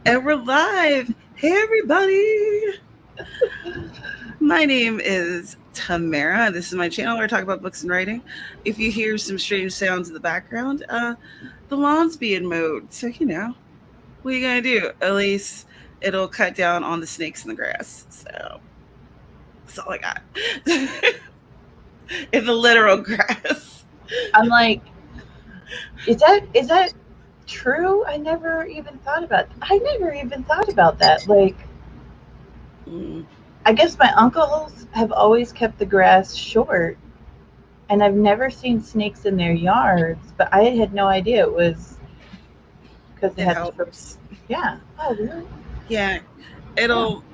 And we're live. Hey, everybody. My name is Tamara. This is my channel where I talk about books and writing. If you hear some strange sounds in the background, the lawn's being mowed. So, what are you going to do? At least it'll cut down on the snakes in the grass. So, that's all I got. In the literal grass. I'm like, is that true? I never even thought about that. Like, I guess my uncles have always kept the grass short, and I've never seen snakes in their yards, but I had no idea it was because they It have to. helps. Yeah. Oh, really? Yeah. It'll,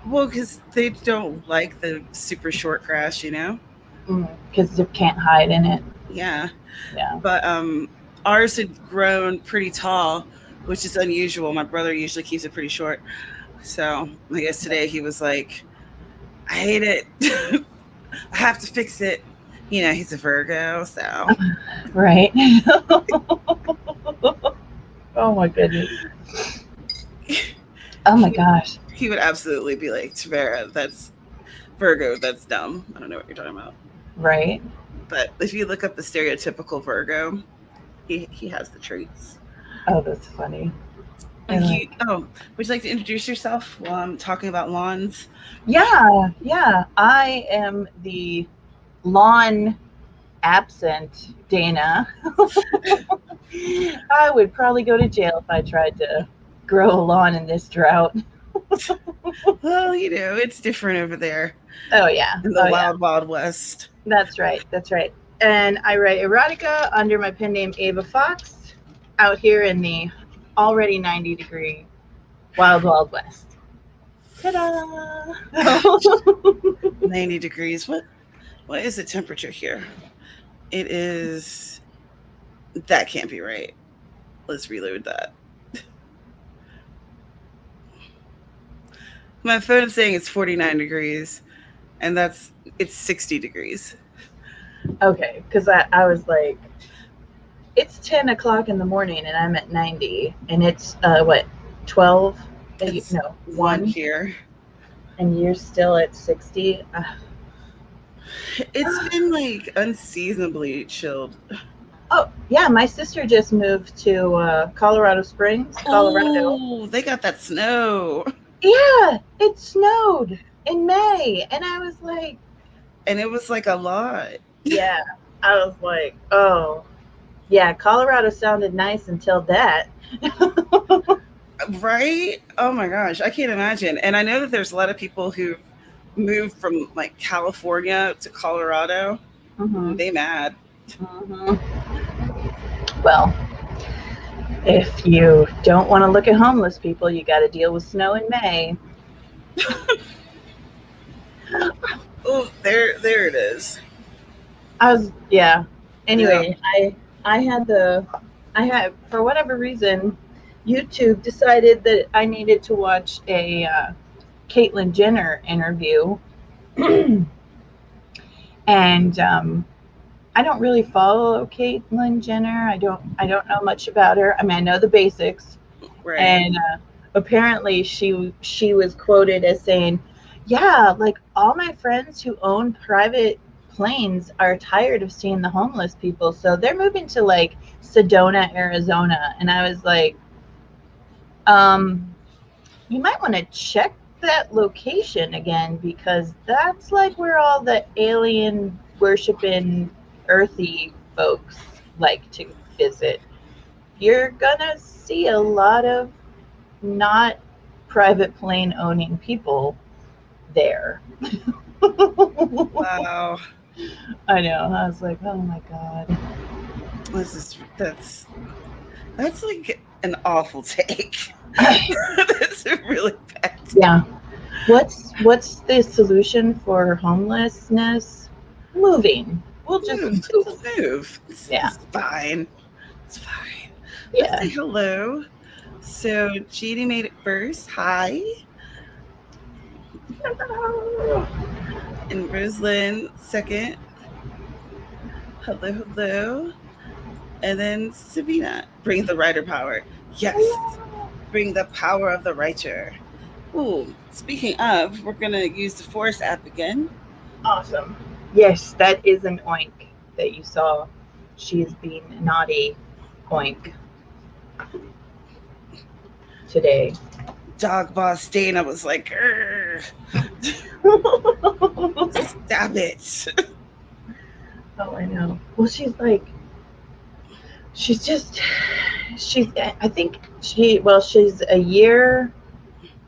well, because they don't like the super short grass, Because they can't hide in it. Yeah. Yeah. But ours had grown pretty tall, which is unusual. My brother usually keeps it pretty short. So I guess today he was like, I hate it. I have to fix it. He's a Virgo, so. Right. Oh my goodness. Oh my gosh. He would absolutely be like, Tavera, that's Virgo, that's dumb. I don't know what you're talking about. Right. But if you look up the stereotypical Virgo, he has the traits. Oh, that's funny. Would you like to introduce yourself while I'm talking about lawns? Yeah. I am the lawn absent Dana. I would probably go to jail if I tried to grow a lawn in this drought. Well, it's different over there. Oh, yeah. In the wild west. That's right. And I write erotica under my pen name Ava Fox out here in the already 90-degree wild west. Ta-da! 90 degrees. What is the temperature here? It is... That can't be right. Let's reload that. My phone is saying it's 49 degrees, and it's 60 degrees. Okay, because I was like, it's 10 o'clock in the morning, and I'm at 90, and it's, 12? It's no, 1 here. And you're still at 60? It's been, like, unseasonably chilled. Oh, yeah, my sister just moved to Colorado Springs, Colorado. Oh, they got that snow. Yeah, it snowed in May, and I was like... And it was, like, a lot. Yeah, I was like, oh, yeah, Colorado sounded nice until that. Right? Oh, my gosh, I can't imagine. And I know that there's a lot of people who moved from, like, California to Colorado. Mm-hmm. They mad. Mm-hmm. Well, if you don't want to look at homeless people, you got to deal with snow in May. Oh, there it is. Anyway, yeah. I had for whatever reason, YouTube decided that I needed to watch a Caitlyn Jenner interview. And I don't really follow Caitlyn Jenner. I don't know much about her. I mean, I know the basics. Right. And apparently she was quoted as saying, yeah, like all my friends who own private planes are tired of seeing the homeless people, so they're moving to like Sedona, Arizona. And I was like, you might want to check that location again, because that's like where all the alien worshiping earthy folks like to visit. You're gonna see a lot of not private plane owning people there. Wow. I know. I was like, oh my god. That's like an awful take. That's a really bad take. Yeah. What's the solution for homelessness? Moving. We'll just move. Yeah. It's fine. It's fine. Yeah. Let's say hello. So Jeannie made it first. Hi. And Rosalind second. Hello. And then Sabina. Bring the writer power. Yes. bring the power of the writer. Ooh, speaking of, we're going to use the Forrest app again. Awesome. Yes, that is an oink that you saw. She is being naughty oink today. Dog boss Dana was like, stop it. Oh, I know. Well, she's I think she's a year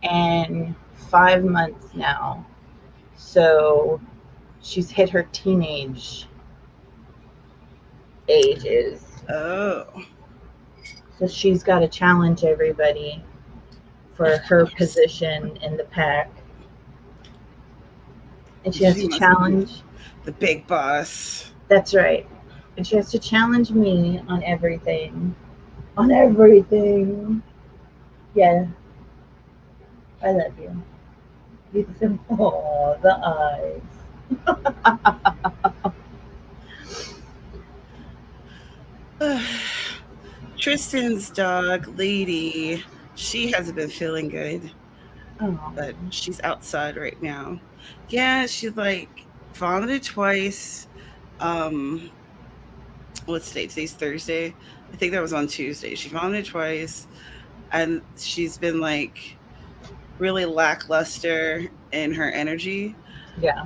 and 5 months now. So she's hit her teenage ages. Oh. So she's got to challenge everybody for her position in the pack. And she has to challenge the big boss. That's right. And she has to challenge me on everything. On everything. Yeah. I love you. Beautiful. Oh, the eyes. Tristan's dog, Lady, she hasn't been feeling good. Oh. But she's outside right now. Yeah, she like vomited twice. What's today? Today's Thursday. I think that was on Tuesday. She vomited twice, and she's been like really lackluster in her energy. Yeah.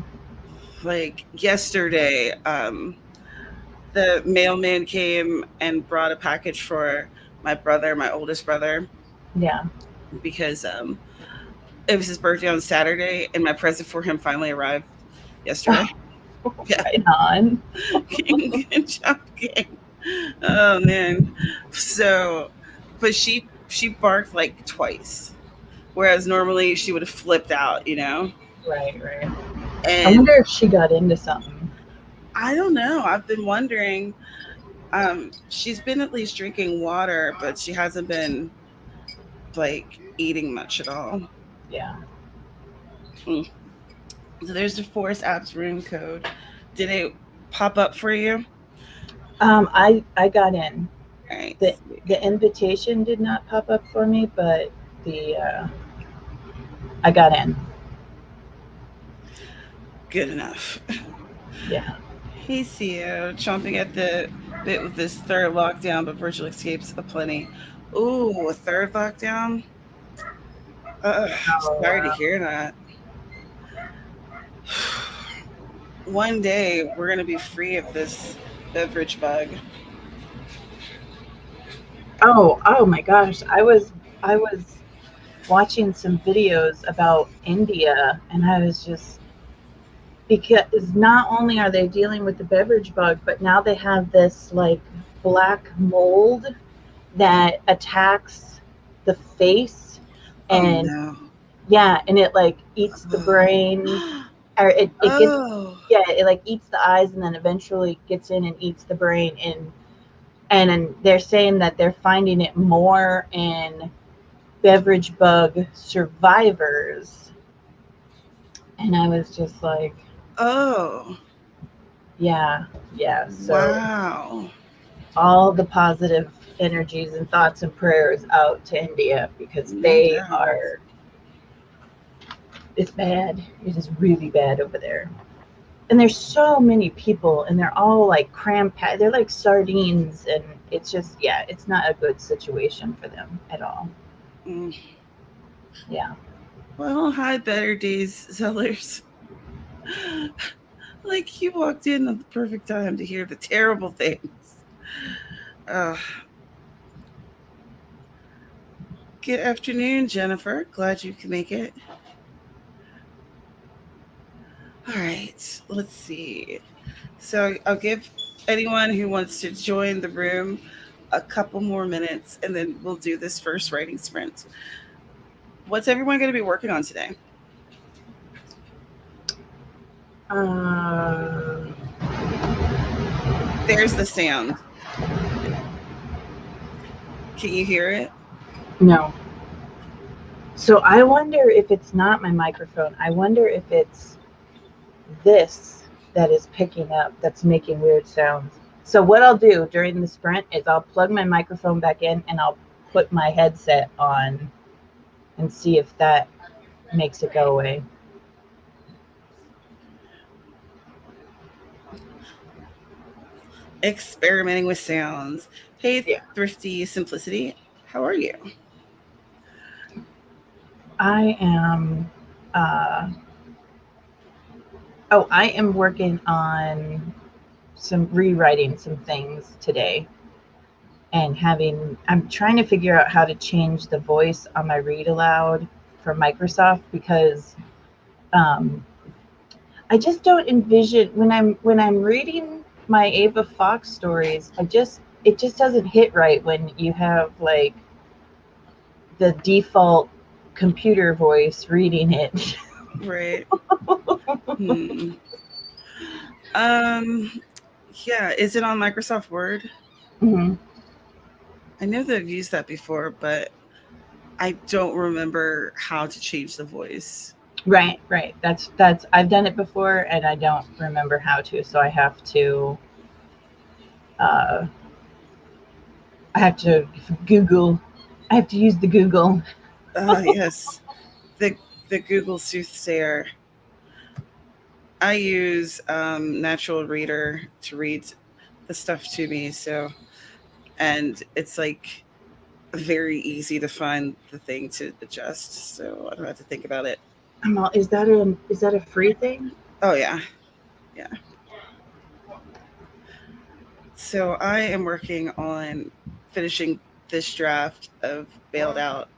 Like yesterday, the mailman came and brought a package for my brother, my oldest brother. Yeah. Because it was his birthday on Saturday, and my present for him finally arrived yesterday. Yeah. Right on. Good job, King. Oh man. So, but she barked like twice, whereas normally she would have flipped out, you know. Right. And I wonder if she got into something. I don't know. I've been wondering. She's been at least drinking water, but she hasn't been like eating much at all. Yeah. So there's the Forrest App's room code. Did it pop up for you? I got in. All right. The invitation did not pop up for me, but I got in. Good enough. Yeah. Hey, Theo, chomping at the bit with this third lockdown, but virtual escapes aplenty. Ooh, a third lockdown? Sorry to hear that. One day we're going to be free of this beverage bug. Oh my gosh. I was watching some videos about India, and I was just, because not only are they dealing with the beverage bug, but now they have this like black mold that attacks the face, and yeah, and it like eats the brain, or it like eats the eyes, and then eventually gets in and eats the brain, and they're saying that they're finding it more in beverage bug survivors. And I was just like, oh yeah. So wow, all the positive energies and thoughts and prayers out to India, because they are, it's bad. It is really bad over there. And there's so many people, and they're all like cramped. They're like sardines, and it's just, yeah, it's not a good situation for them at all. Yeah. Well, hi, Better Days sellers. Like, you walked in at the perfect time to hear the terrible things. Good afternoon, Jennifer. Glad you can make it. All right, let's see. So I'll give anyone who wants to join the room a couple more minutes, and then we'll do this first writing sprint. What's everyone going to be working on today? There's the sound. Can you hear it? No. So I wonder if it's not my microphone. I wonder if it's this that is picking up, that's making weird sounds. So what I'll do during the sprint is I'll plug my microphone back in, and I'll put my headset on and see if that makes it go away. Experimenting with sounds. Hey, Yeah. Thrifty Simplicity, how are you? I am I am working on some rewriting some things today and I'm trying to figure out how to change the voice on my read aloud for Microsoft because um, I just don't envision when I'm reading my Ava Fox stories, it just doesn't hit right when you have like the default computer voice reading it. Right. Hmm. Um, yeah, is it on Microsoft Word? Mhm. I know that I've used that before, but I don't remember how to change the voice. Right, right. That's I've done it before and I don't remember how to, so uh, I have to Google. I have to use the Google. Yes, the Google Soothsayer. I use Natural Reader to read the stuff to me, so and it's like very easy to find the thing to adjust, so I don't have to think about it. Is that a free thing? Oh yeah, yeah. So I am working on finishing this draft of Bailed Out,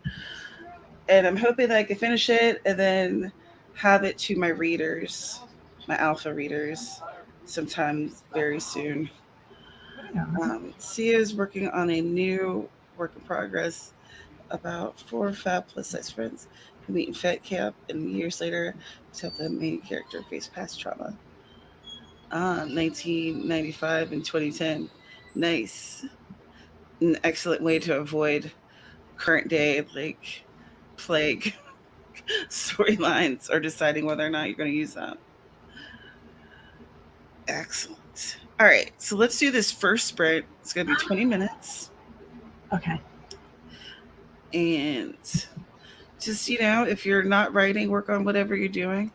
and I'm hoping that I can finish it and then have it to my readers, my alpha readers, sometime very soon. Yeah. Sia is working on a new work in progress about four fab plus size friends who meet in Fed camp and years later to help the main character face past trauma. 1995 and 2010. Nice. An excellent way to avoid current day like plague storylines or deciding whether or not you're going to use them. Excellent. All right, so let's do this first sprint. It's going to be 20 minutes. Okay. And just, if you're not writing, work on whatever you're doing.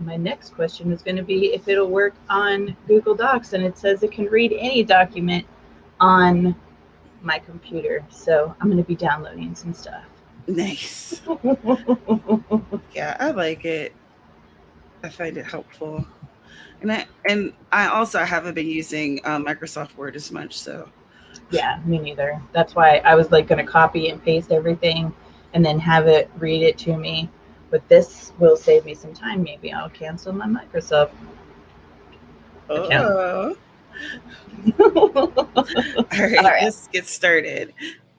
My next question is going to be if it'll work on Google Docs, and it says it can read any document on my computer. So I'm going to be downloading some stuff. Nice. Yeah, I like it. I find it helpful. And I also haven't been using Microsoft Word as much, so Yeah, me neither. That's why I was like going to copy and paste everything and then have it read it to me. But this will save me some time. Maybe I'll cancel my Microsoft account. oh. All All right, right. let's get started.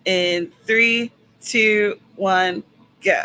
In 3, 2, 1, go.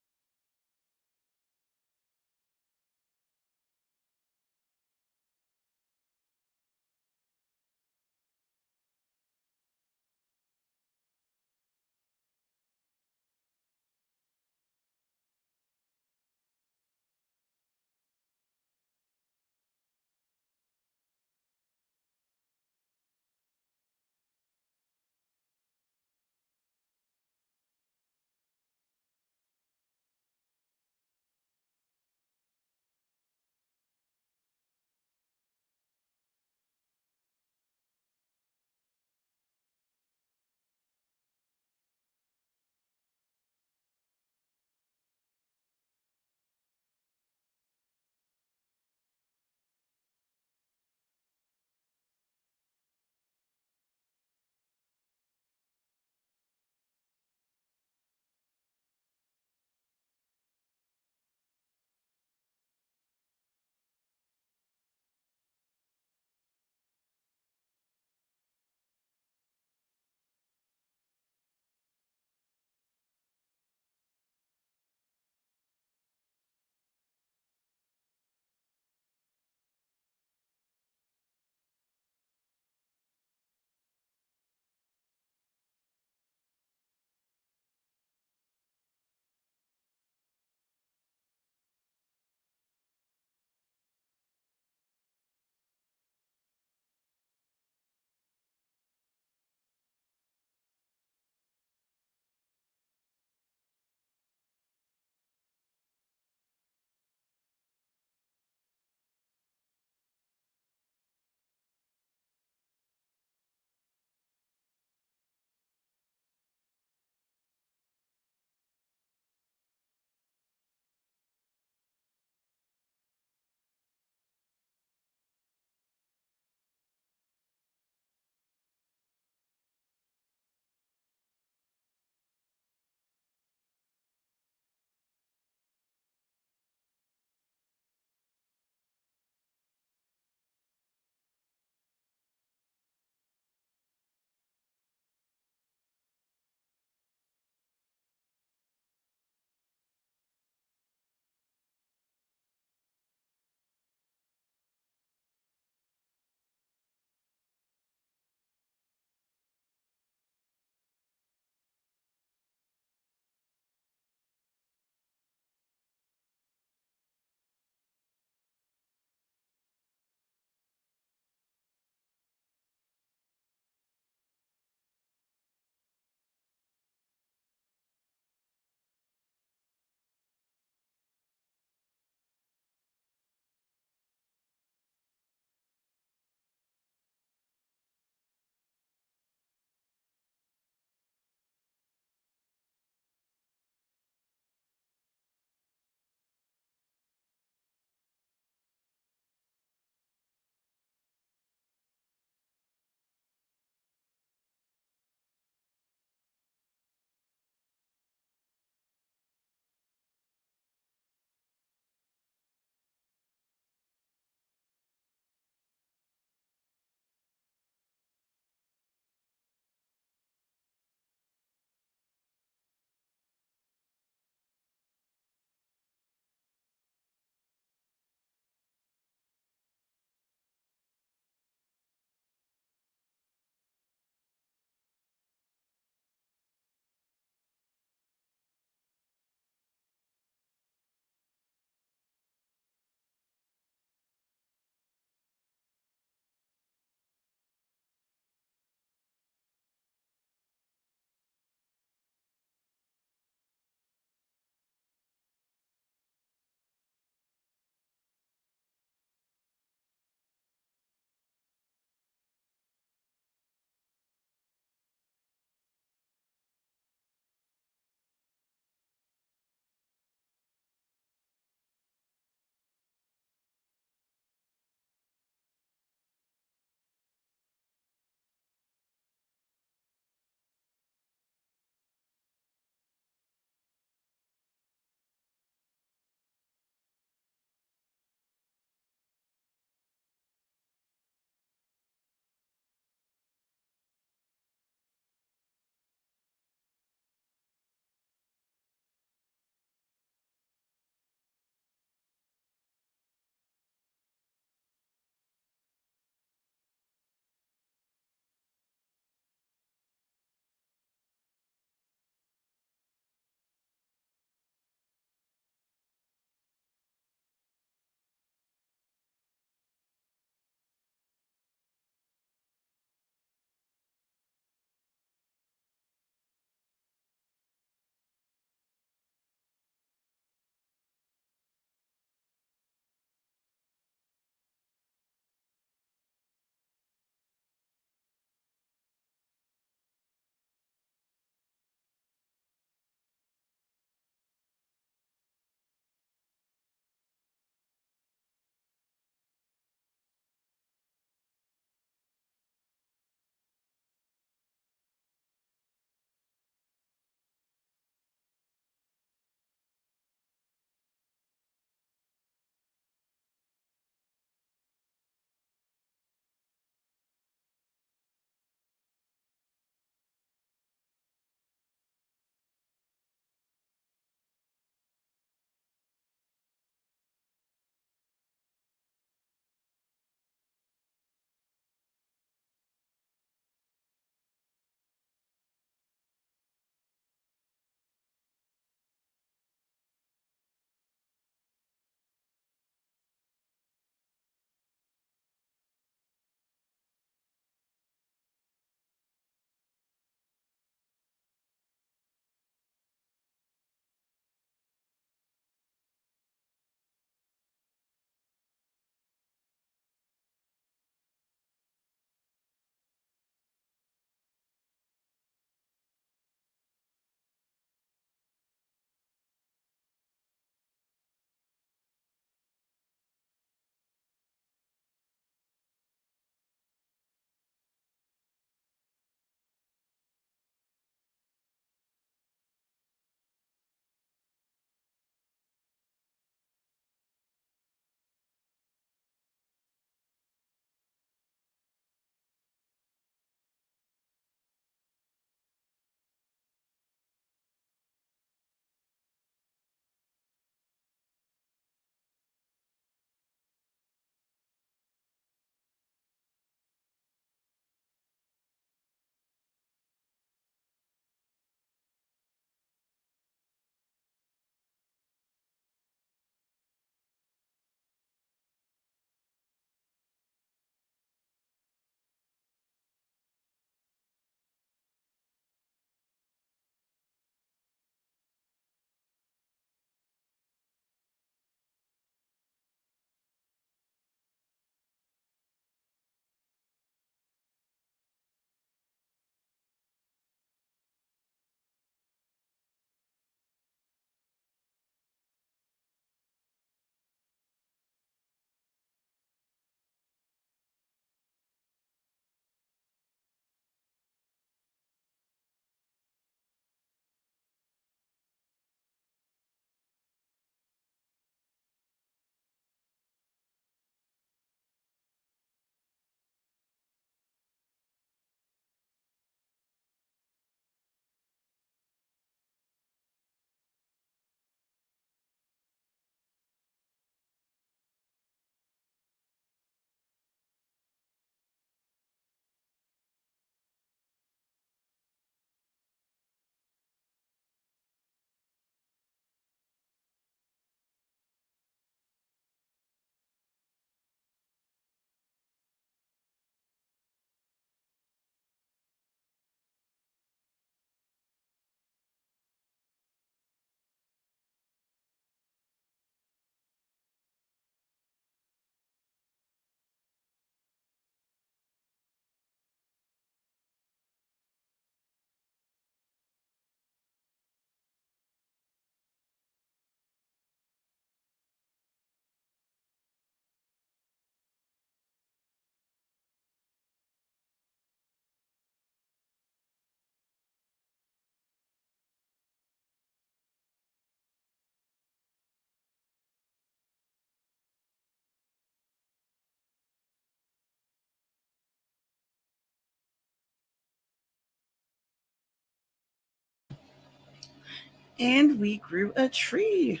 And we grew a tree.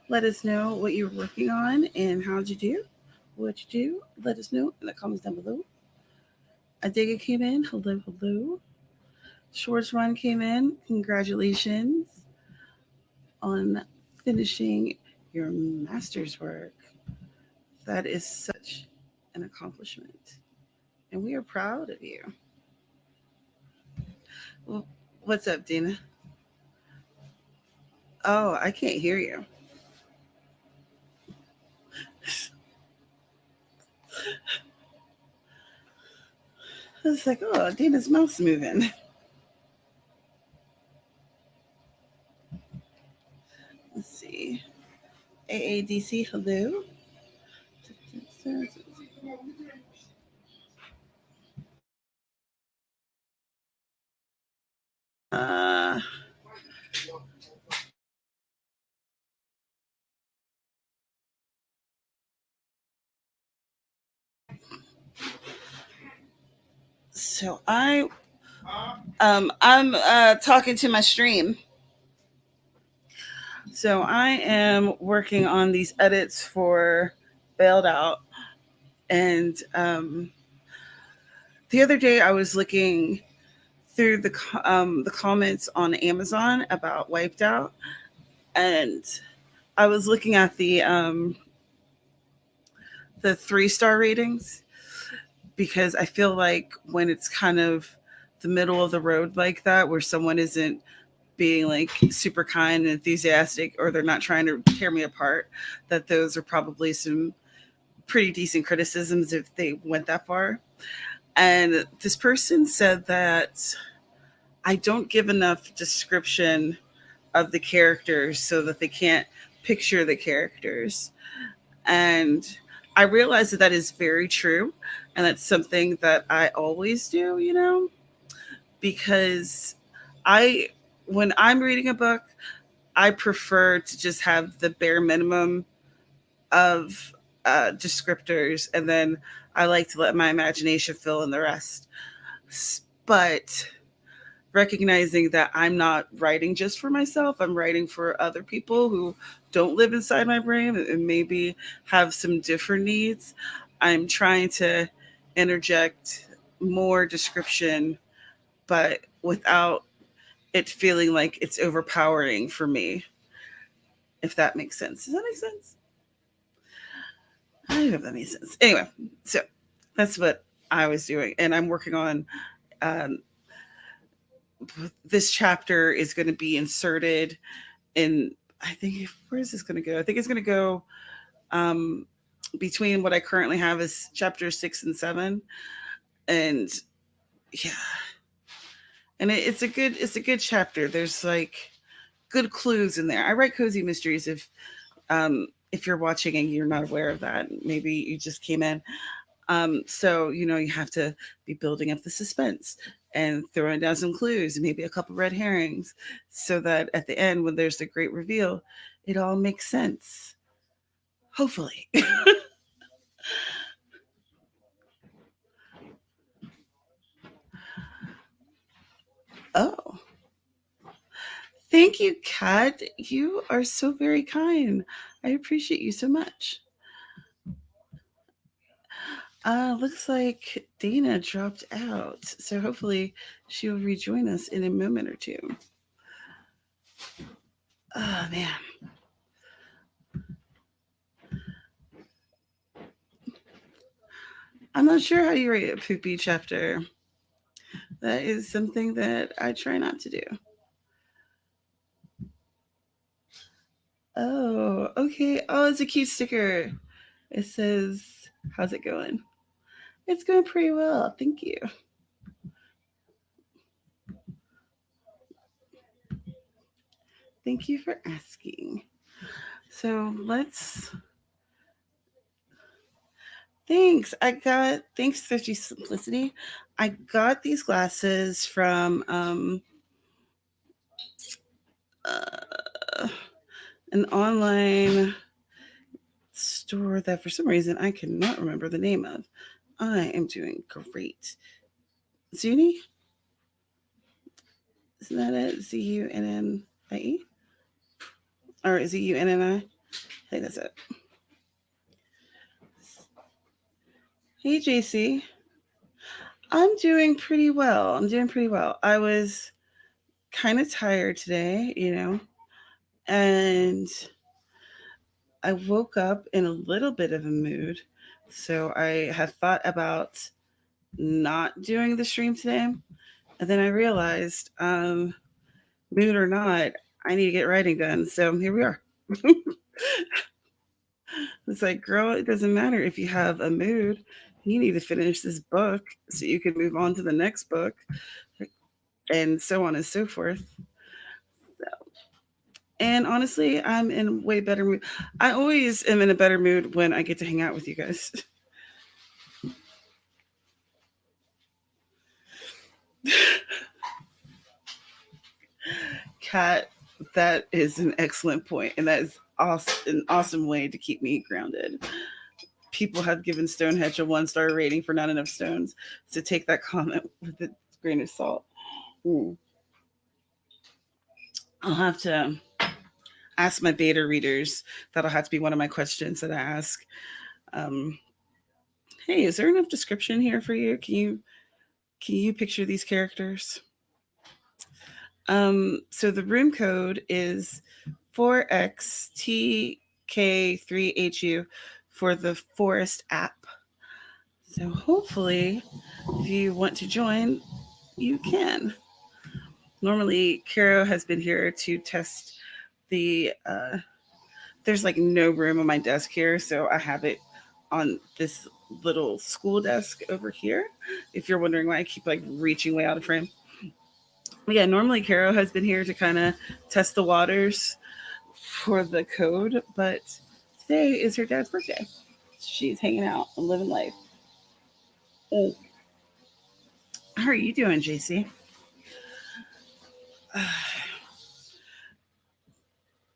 Let us know what you're working on and how'd you do. What you do, let us know in the comments down below. Adiga came in. Hello, hello. Schwartz Run came in. Congratulations on finishing your master's work. That is such an accomplishment. And we are proud of you. Well, what's up, Dina? Oh, I can't hear you. It's like, oh, Dina's mouth's moving. Let's see. AADC, hello. Uh, so I'm talking to my stream. So I am working on these edits for Bailed Out, and the other day I was looking through the comments on Amazon about Wiped Out, and I was looking at the 3-star ratings because I feel like when it's kind of the middle of the road like that, where someone isn't being like super kind and enthusiastic, or they're not trying to tear me apart, that those are probably some pretty decent criticisms if they went that far. And this person said that I don't give enough description of the characters so that they can't picture the characters. And I realize that that is very true. And that's something that I always do, because I, when I'm reading a book, I prefer to just have the bare minimum of descriptors, and then I like to let my imagination fill in the rest. But recognizing that I'm not writing just for myself, I'm writing for other people who don't live inside my brain and maybe have some different needs. I'm trying to interject more description, but without it feeling like it's overpowering for me, if that makes sense. Does that make sense? I don't know if that makes sense. Anyway, so that's what I was doing. And I'm working on um, this chapter is going to be inserted in, I think, where is this going to go? I think it's going to go um, between what I currently have as chapter 6 and 7. And yeah, and it's a good chapter. There's like good clues in there. I write cozy mysteries. If you're watching and you're not aware of that, maybe you just came in. So you have to be building up the suspense and throwing down some clues, maybe a couple red herrings, so that at the end, when there's the great reveal, it all makes sense. Hopefully. Oh, thank you, Kat. You are so very kind. I appreciate you so much. Looks like Dana dropped out, so hopefully she'll rejoin us in a moment or two. Oh man. I'm not sure how you rate a poopy chapter. That is something that I try not to do. Oh, okay. Oh, it's a cute sticker. It says, how's it going? It's going pretty well. Thank you. Thank you for asking. So let's. Thanks. Thanks, Thrifty Simplicity. I got these glasses from uh, an online store that for some reason I cannot remember the name of. I am doing great. Zuni? Isn't that it? Zunnie? Or is it UNNI? I think that's it. Hey, JC. I'm doing pretty well. I'm doing pretty well. I was kind of tired today, and I woke up in a little bit of a mood. So I had thought about not doing the stream today. And then I realized, mood or not, I need to get writing done. So here we are. It's like, girl, it doesn't matter if you have a mood. You need to finish this book so you can move on to the next book, and so on and so forth. And honestly, I'm in way better mood. I always am in a better mood when I get to hang out with you guys. Kat, that is an excellent point, and that is an awesome way to keep me grounded. People have given Stonehenge a 1-star rating for not enough stones, so take that comment with a grain of salt. Ooh. I'll have to ask my beta readers. That'll have to be one of my questions that I ask. Um, hey, is there enough description here for you? Can you picture these characters? So the room code is 4XTK3HU for the Forrest App. So hopefully, if you want to join, you can. Normally, Carrow has been here to test the. There's like no room on my desk here, so I have it on this little school desk over here. If you're wondering why I keep like reaching way out of frame. But yeah, normally Carrow has been here to kind of test the waters for the code, but today is her dad's birthday. She's hanging out and living life. Oh. How are you doing, JC?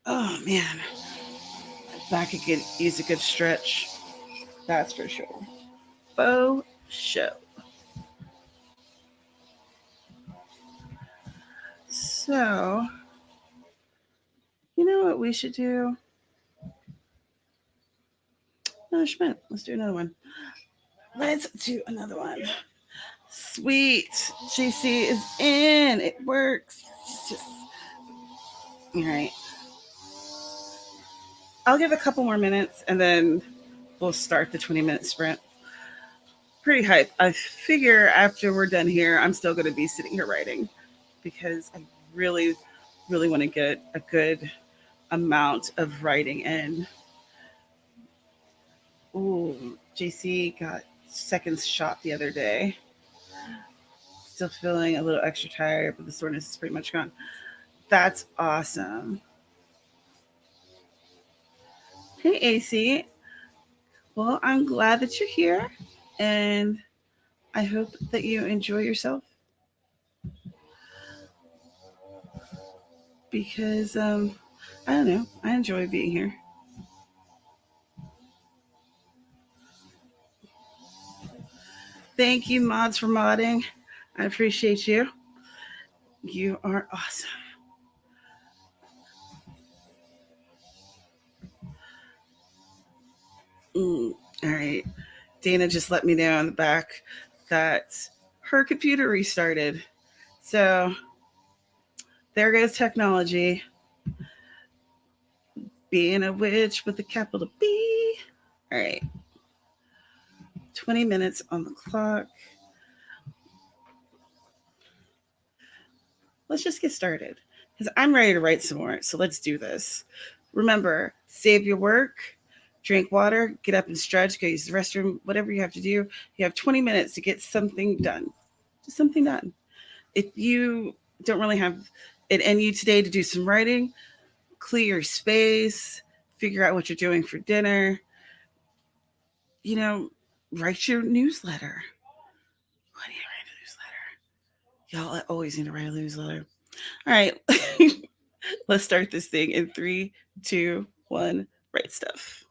Oh man, back could use a good stretch. That's for sure. Faux show. So, you know what we should do? Oh, Schmidt, let's do another one. Let's do another one. Sweet. JC is in. It works. It's just... All right. I'll give a couple more minutes and then we'll start the 20-minute sprint. Pretty hype. I figure after we're done here, I'm still going to be sitting here writing because I really, really want to get a good amount of writing in. Ooh, JC got second shot the other day. Still feeling a little extra tired, but the soreness is pretty much gone. That's awesome. Hey, AC. Well, I'm glad that you're here, and I hope that you enjoy yourself because I don't know, I enjoy being here. Thank you, mods, for modding. I appreciate you. You are awesome. All right. Dana just let me know in the back that her computer restarted. So there goes technology. Being a witch with a capital B. All right. 20 minutes on the clock. Let's just get started because I'm ready to write some more. So let's do this. Remember, save your work, drink water, get up and stretch, go use the restroom, whatever you have to do. You have 20 minutes to get something done. Just something done. If you don't really have it in you today to do some writing, clear your space, figure out what you're doing for dinner. Write your newsletter. I need to write a newsletter. Y'all always need to write a newsletter. All right. Let's start this thing in 3, 2, 1. Write stuff.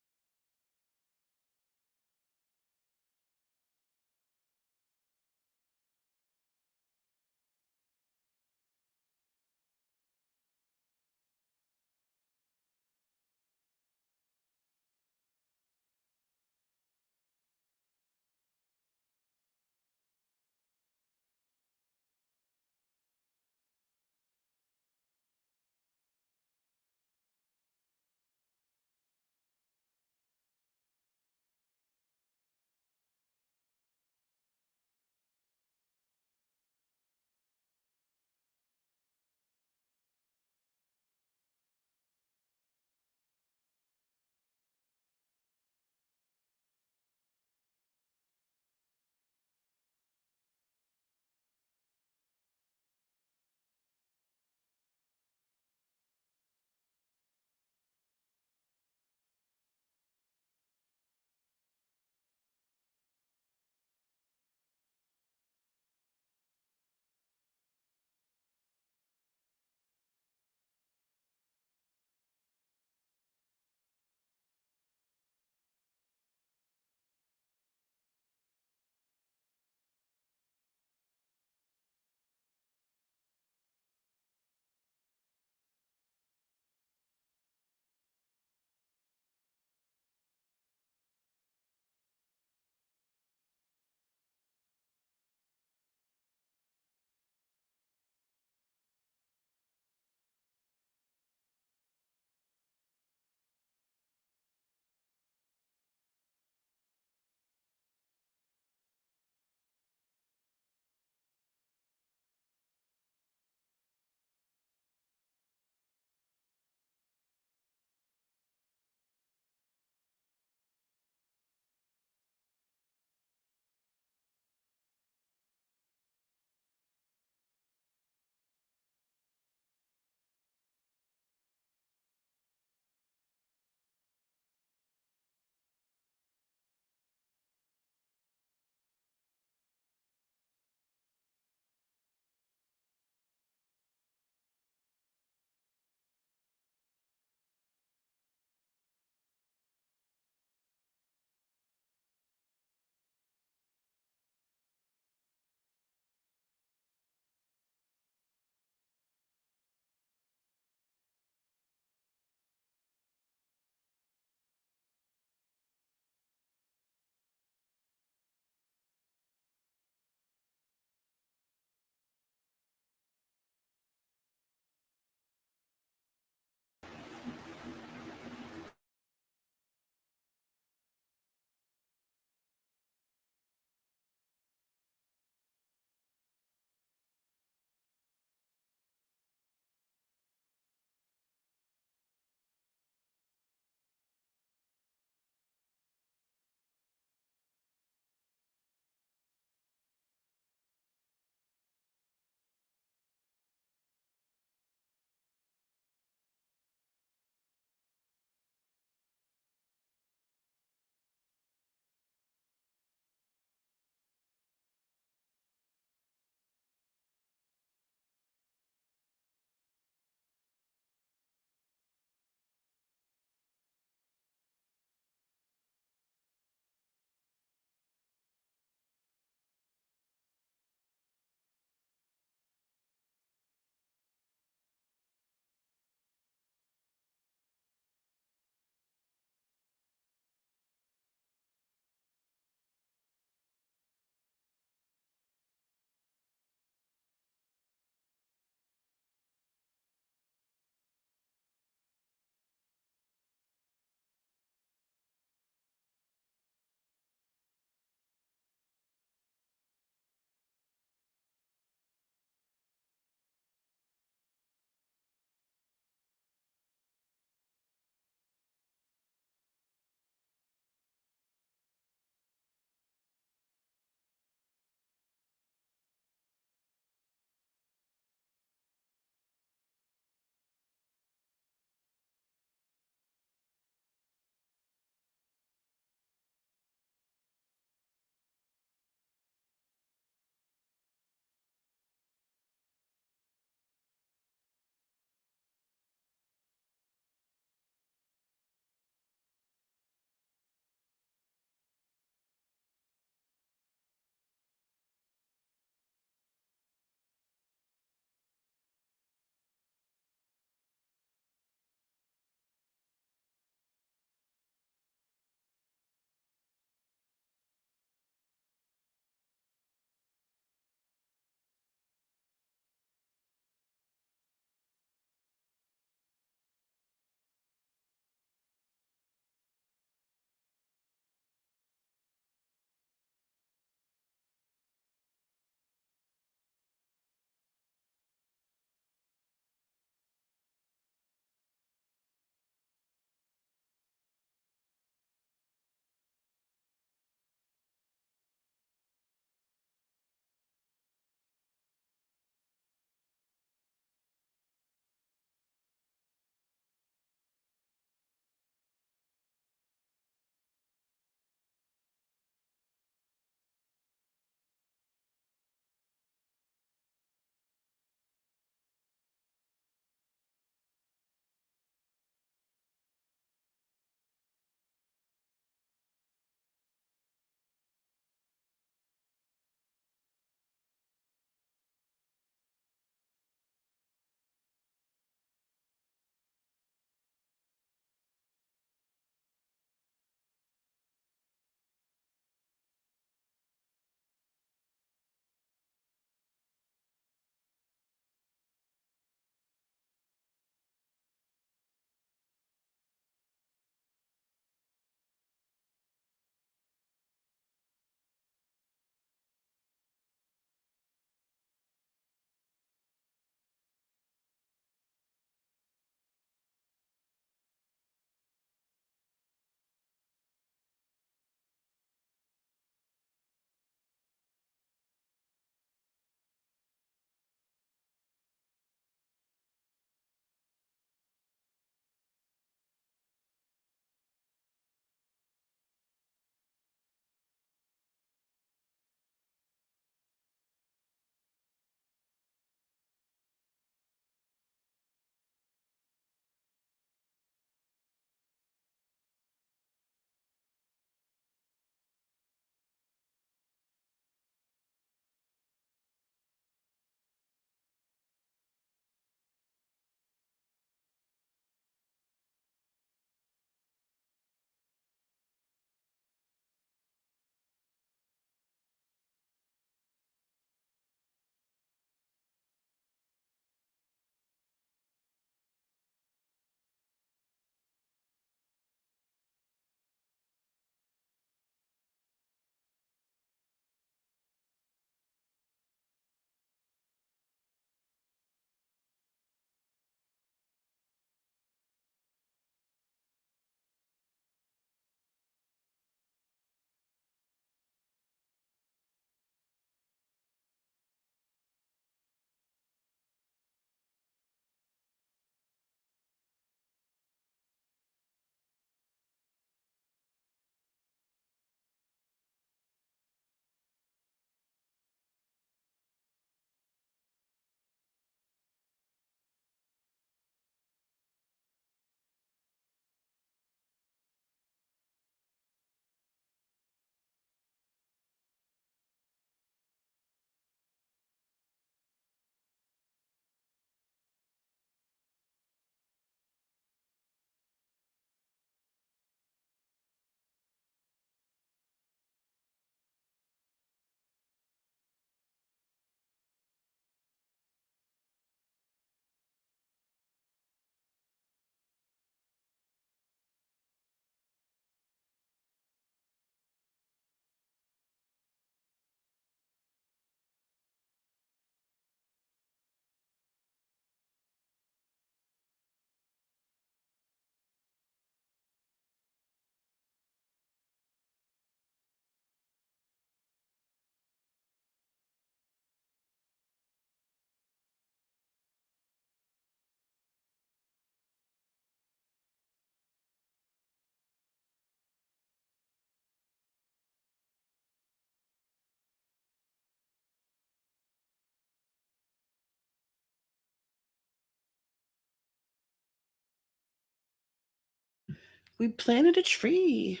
We planted a tree.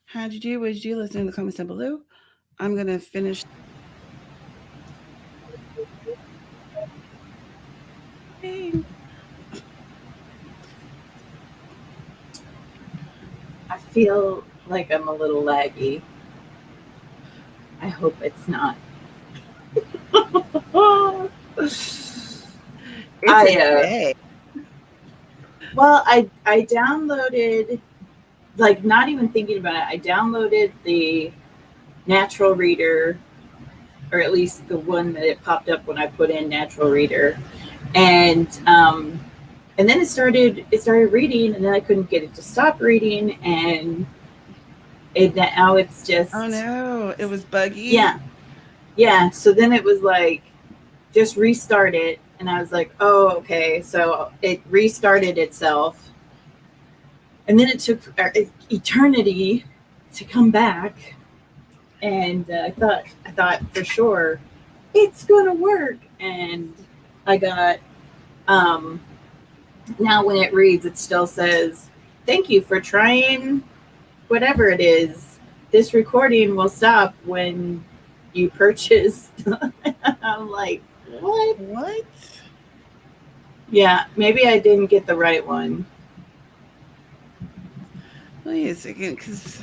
How'd you do? What did you do? Let us know in the comments down below. I'm going to finish. I feel like I'm a little laggy. I hope it's not. It's okay. Well, I downloaded, like, not even thinking about it, I downloaded the Natural Reader, or at least the one that it popped up when I put in Natural Reader, and then it started reading, and then I couldn't get it to stop reading, and now it's just, oh no, it was buggy. Yeah. So then it was like, just restart it, and I was like, oh, okay. So it restarted itself, and then it took eternity to come back. And I thought for sure it's gonna work, and I got now when it reads, it still says, "Thank you for trying whatever it is. This recording will stop when you purchase." I'm like, what? Yeah, maybe I didn't get the right one. Wait a second, because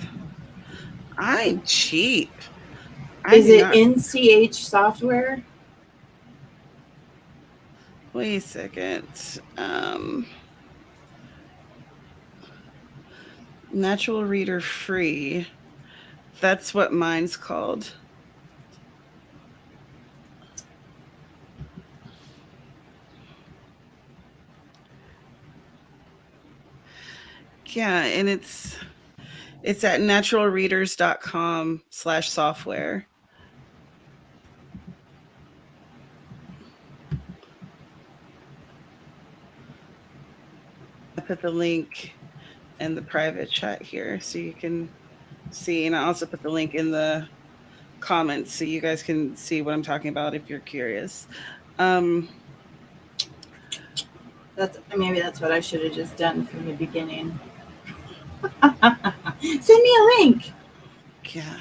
I'm cheap. Is it NCH software? Wait a second. Natural Reader Free. That's what mine's called. Yeah, and it's at naturalreaders.com/software. I put the link in the private chat here so you can see, and I also put the link in the comments so you guys can see what I'm talking about if you're curious. Maybe that's what I should have just done from the beginning. Send me a link. Yeah,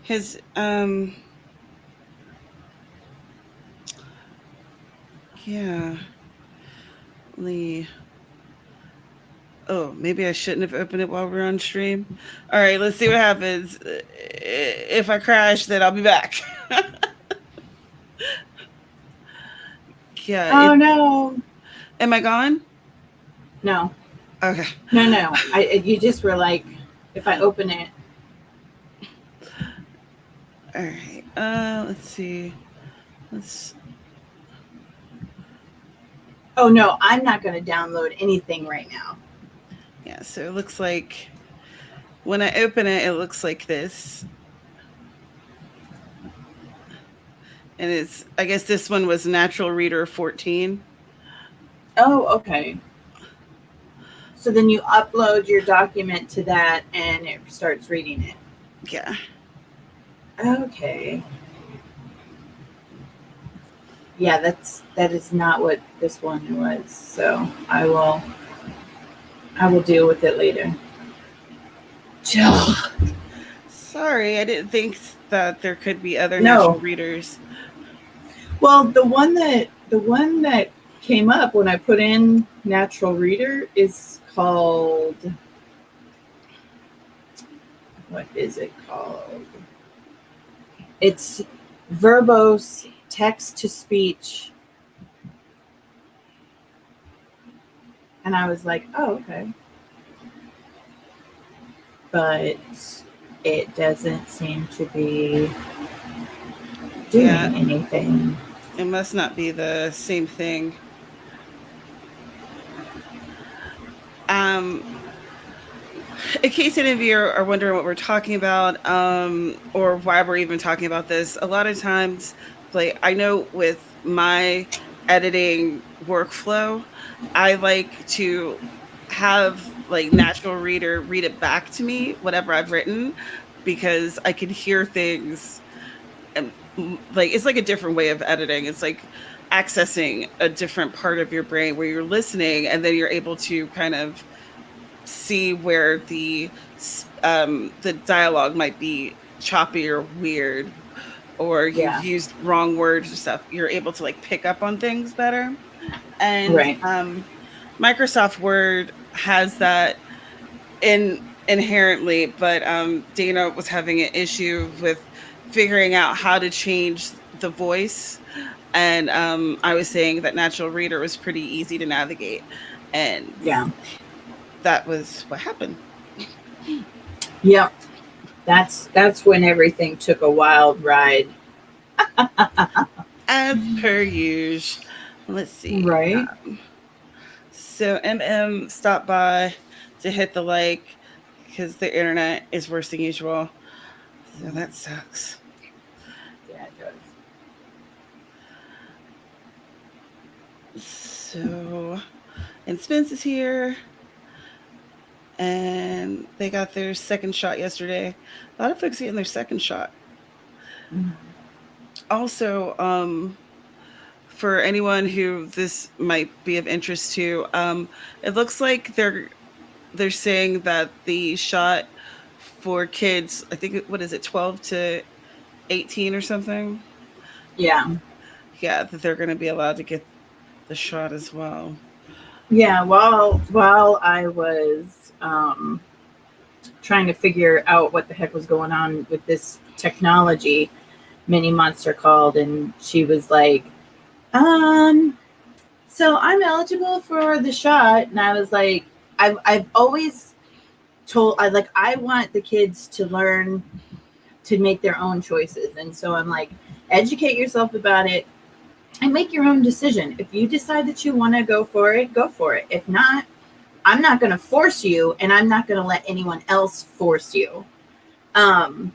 his yeah. Lee. Oh, maybe I shouldn't have opened it while we're on stream. All right, let's see what happens. If I crash, then I'll be back. Yeah. Oh no. Am I gone? No. Okay. No. You just were like, if I open it. All right. Let's see. Oh no, I'm not going to download anything right now. Yeah, so it looks like when I open it, it looks like this. And I guess this one was Natural Reader 14. Oh, okay. So then you upload your document to that and it starts reading it. Yeah. Okay. Yeah, that is not what this one was. So I will deal with it later. Sorry, I didn't think that there could be other natural readers. Well, the one that came up when I put in Natural Reader is called, what is it called? It's verbose text to speech. And I was like, oh, okay. But it doesn't seem to be doing anything. It must not be the same thing. In case any of you are wondering what we're talking about, or why we're even talking about this, a lot of times, like, I know with my editing workflow, I like to have like Natural Reader read it back to me, whatever I've written, because I can hear things. And, like, it's like a different way of editing. It's like accessing a different part of your brain where you're listening, and then you're able to kind of see where the dialogue might be choppy or weird, or you've Yeah. used wrong words and stuff. You're able to like pick up on things better. And Right. Microsoft Word has that inherently, but Dana was having an issue with figuring out how to change the voice. And I was saying that Natural Reader was pretty easy to navigate, and Yeah. that was what happened. Yep. That's when everything took a wild ride. As per usual. Let's see. Right. So MM stopped by to hit the like because the internet is worse than usual. So that sucks. Yeah, it does. So, and Spence is here. And they got their second shot yesterday. A lot of folks getting their second shot. Mm-hmm. Also, for anyone who this might be of interest to, it looks like they're saying that the shot for kids, I think, what is it, 12 to 18 or something? Yeah. Yeah, that they're going to be allowed to get the shot as well. Yeah. While I was trying to figure out what the heck was going on with this technology, Mini Monster called and she was like, so I'm eligible for the shot. And I was like, I've always told, I want the kids to learn to make their own choices. And so I'm like, educate yourself about it and make your own decision. If you decide that you want to go for it, go for it. If not, I'm not going to force you, and I'm not going to let anyone else force you. And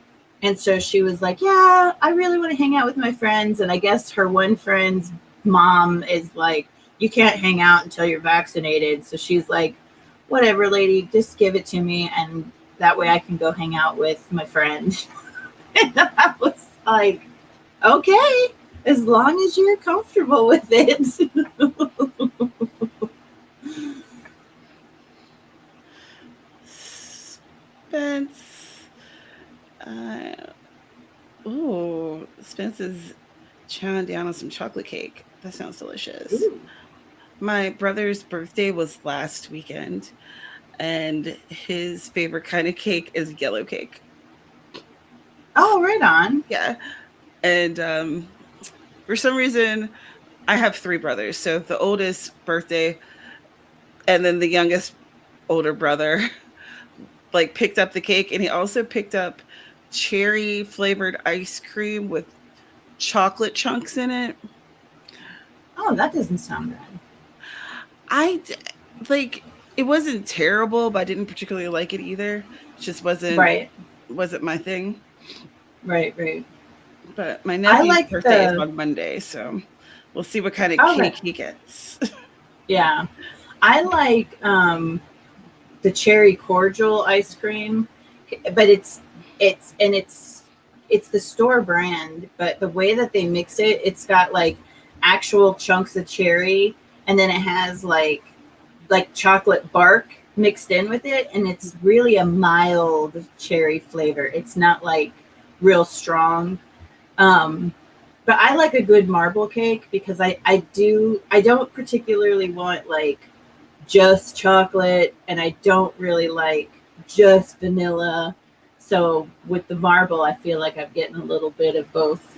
so she was like, yeah, I really want to hang out with my friends. And I guess her one friend's mom is like, you can't hang out until you're vaccinated. So she's like, whatever, lady, just give it to me. And that way I can go hang out with my friend. And I was like, okay, as long as you're comfortable with it. Spence. Spence is chowing down on some chocolate cake. That sounds delicious. Ooh. My brother's birthday was last weekend, and his favorite kind of cake is yellow cake. Oh, right on. Yeah. And for some reason, I have three brothers. So the oldest birthday, and then the youngest older brother, like picked up the cake, and he also picked up cherry flavored ice cream with chocolate chunks in it. Oh, that doesn't sound bad. I like it wasn't terrible, but I didn't particularly like it either. It just Right. wasn't my thing. Right. But my I nephew's like birthday is on Monday, so we'll see what kind of cake he gets. Yeah. I like the cherry cordial ice cream, but it's the store brand, but the way that they mix it, it's got like actual chunks of cherry, and then it has like chocolate bark mixed in with it, and it's really a mild cherry flavor. It's not like real strong. But I like a good marble cake because I don't particularly want like just chocolate, and I don't really like just vanilla. So with the marble, I feel like I'm getting a little bit of both,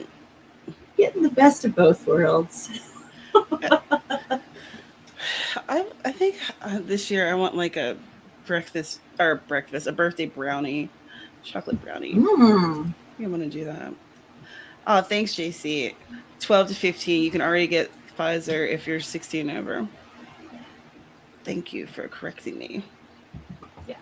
getting the best of both worlds. I think this year I want like a birthday brownie, chocolate brownie. Mm. I want to do that. Oh, thanks, JC. 12 to 15, you can already get Pfizer if you're 16 over. Thank you for correcting me. Yeah.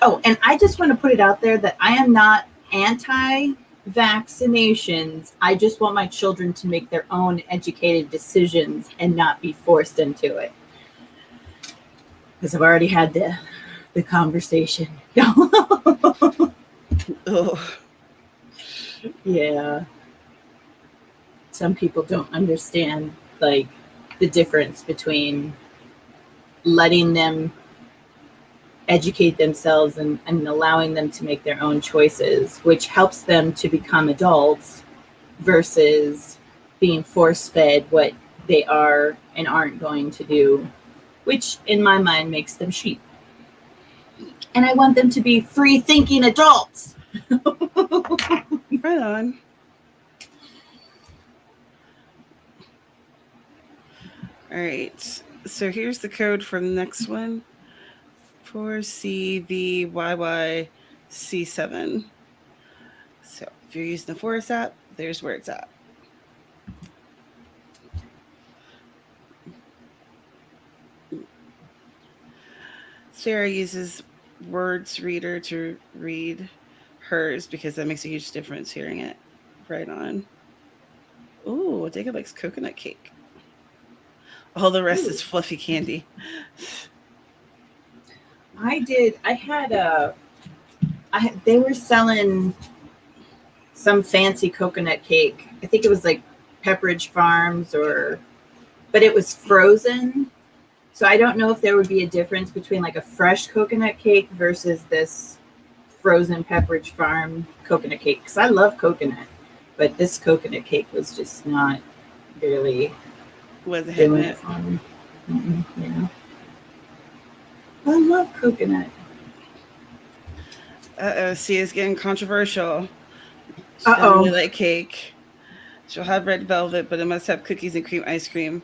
Oh, and I just want to put it out there that I am not anti-vaccinations. I just want my children to make their own educated decisions and not be forced into it. Because I've already had the conversation. Oh. Yeah. Some people don't understand like the difference between letting them educate themselves and allowing them to make their own choices, which helps them to become adults versus being force-fed what they are and aren't going to do, which in my mind makes them sheep. And I want them to be free-thinking adults. Right on. All right. So here's the code for the next one. 4CVYYC7. So if you're using the Forrest app, there's where it's at. Sarah uses Words Reader to read hers because that makes a huge difference hearing it. Right on. Ooh, Jacob likes coconut cake. All the rest is fluffy candy. They were selling some fancy coconut cake. I think it was like Pepperidge Farms but it was frozen. So I don't know if there would be a difference between like a fresh coconut cake versus this frozen Pepperidge Farm coconut cake. Because I love coconut, but this coconut cake was just not really doing it for me. Yeah. I love coconut. See, it's getting controversial. She doesn't really like cake. She'll have red velvet, but it must have cookies and cream ice cream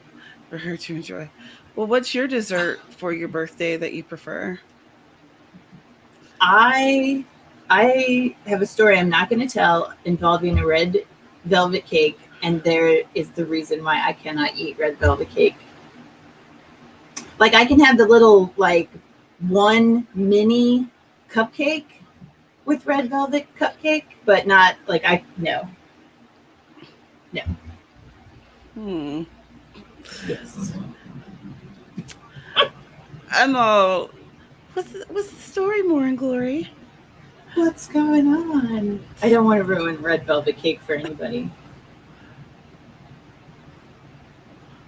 for her to enjoy. Well, what's your dessert for your birthday that you prefer? I have a story I'm not going to tell involving a red velvet cake, and there is the reason why I cannot eat red velvet cake. Like, I can have the little, like, one mini cupcake with red velvet cupcake, but not, like, no. Yes. I'm all, what's the story, More and Glory? What's going on? I don't want to ruin red velvet cake for anybody.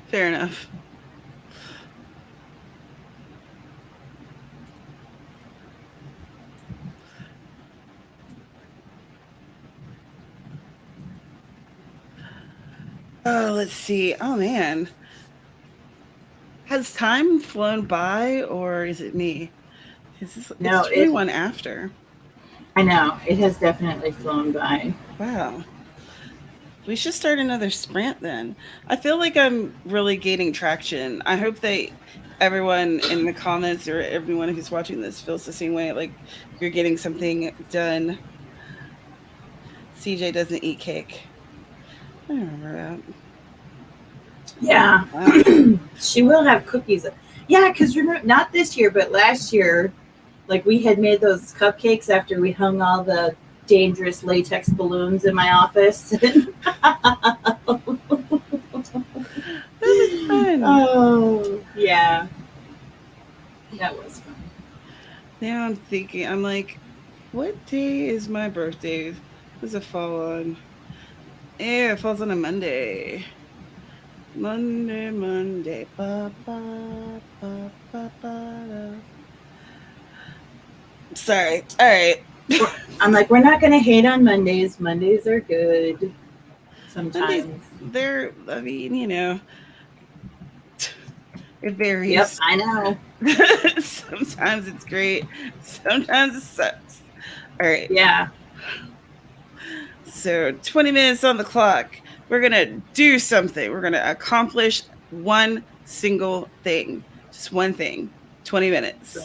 Fair enough. Oh, let's see. Oh, man. Has time flown by, or is it me? It's 21 after. I know. It has definitely flown by. Wow. We should start another sprint then. I feel like I'm really gaining traction. I hope that everyone in the comments or everyone who's watching this feels the same way. Like you're getting something done. CJ doesn't eat cake. I remember that. Yeah. Wow. She will have cookies. Yeah, because remember, not this year, but last year, like we had made those cupcakes after we hung all the dangerous latex balloons in my office. That was fun. Oh, yeah. That was fun. Now I'm thinking, I'm like, what day is my birthday? Does it fall on? Yeah, it falls on a Monday. Monday. Ba, ba, ba, ba, ba, Sorry. All right. I'm like, we're not going to hate on Mondays. Mondays are good. Sometimes. Mondays, I mean, it varies. Yep, I know. Sometimes it's great. Sometimes it sucks. All right. Yeah. So 20 minutes on the clock. We're going to do something. We're going to accomplish one single thing. Just one thing. 20 minutes. Sure.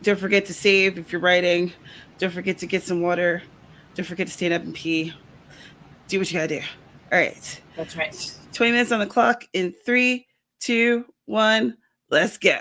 Don't forget to save if you're writing. Don't forget to get some water. Don't forget to stand up and pee. Do what you got to do. All right. That's right. 20 minutes on the clock in 3, 2, 1. Let's go.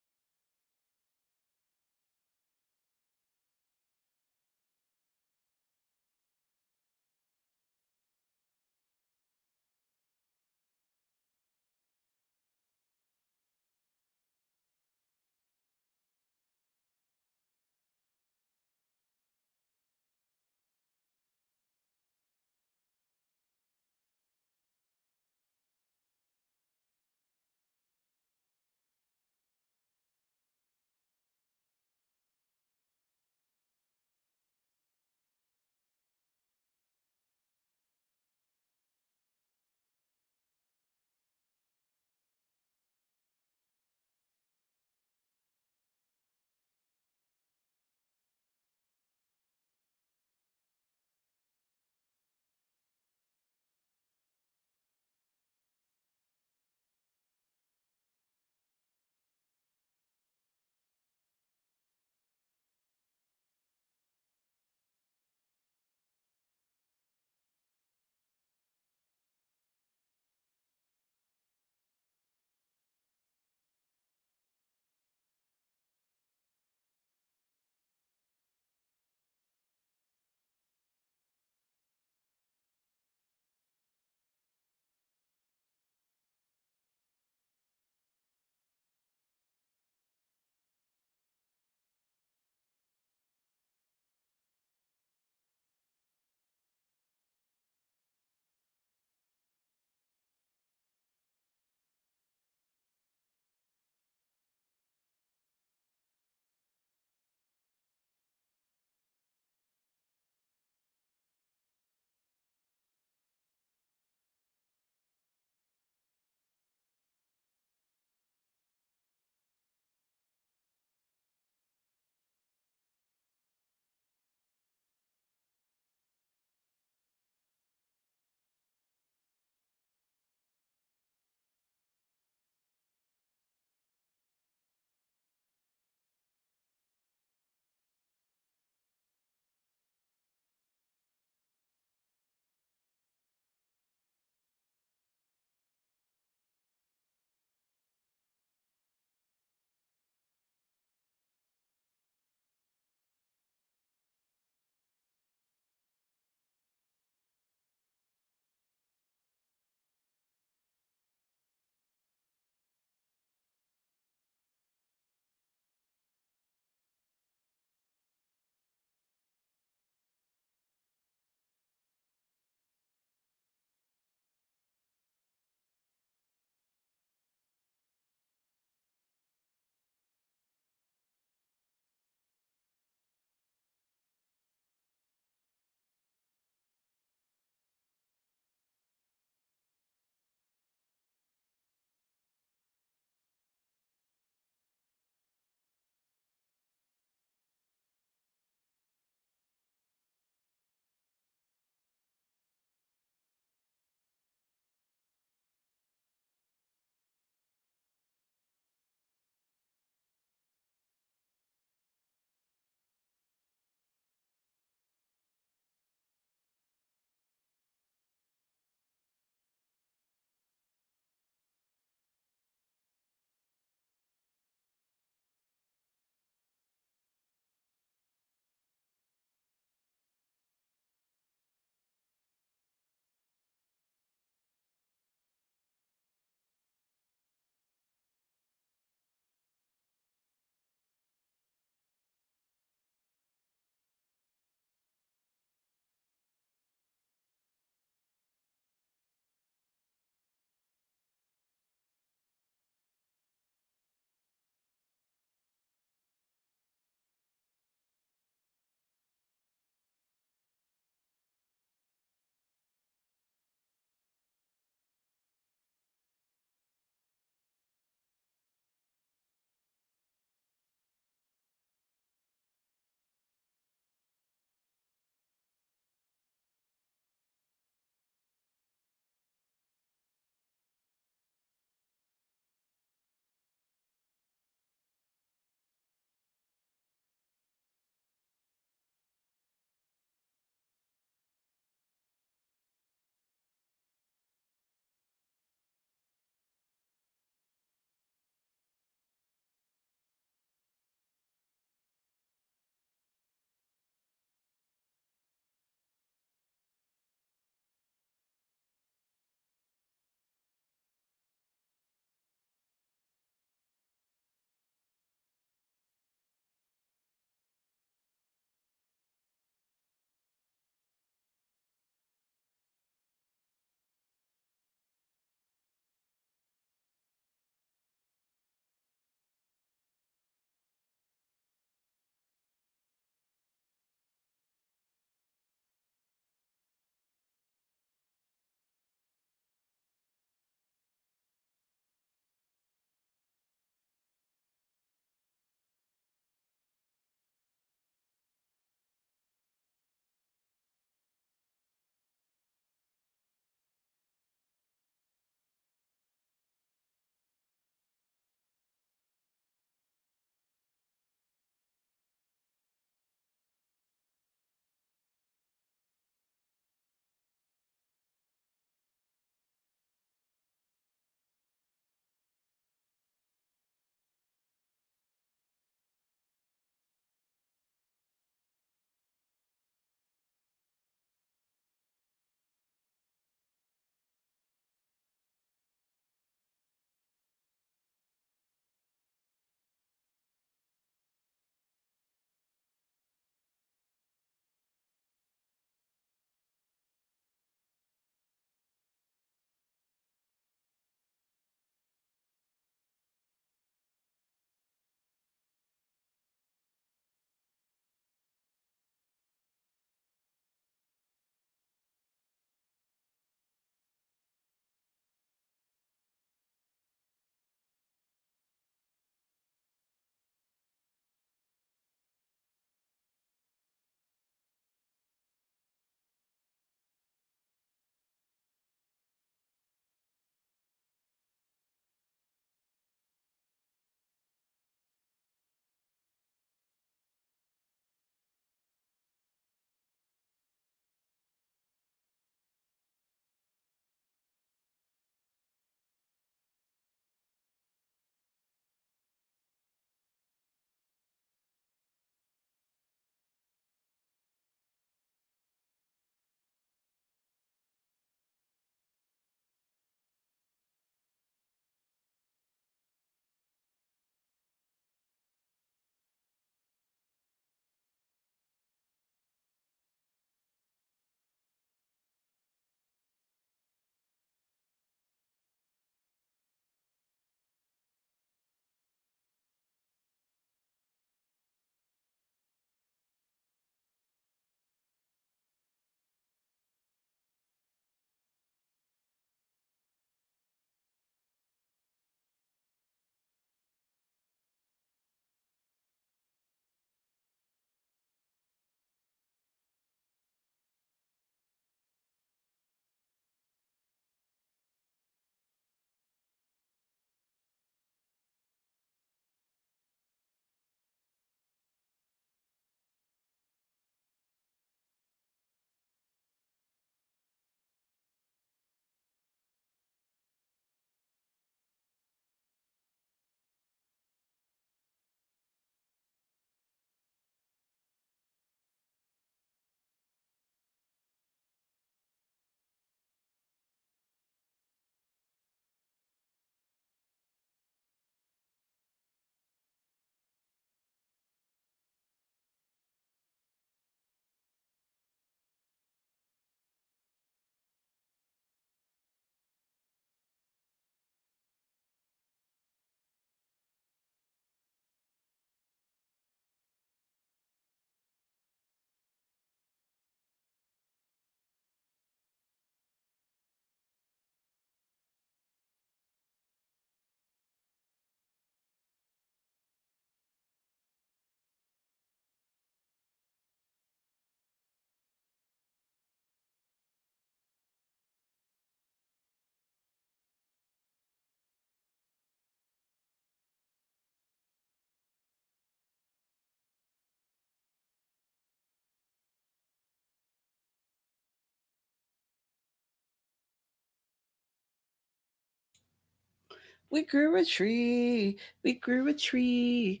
We grew a tree. We grew a tree.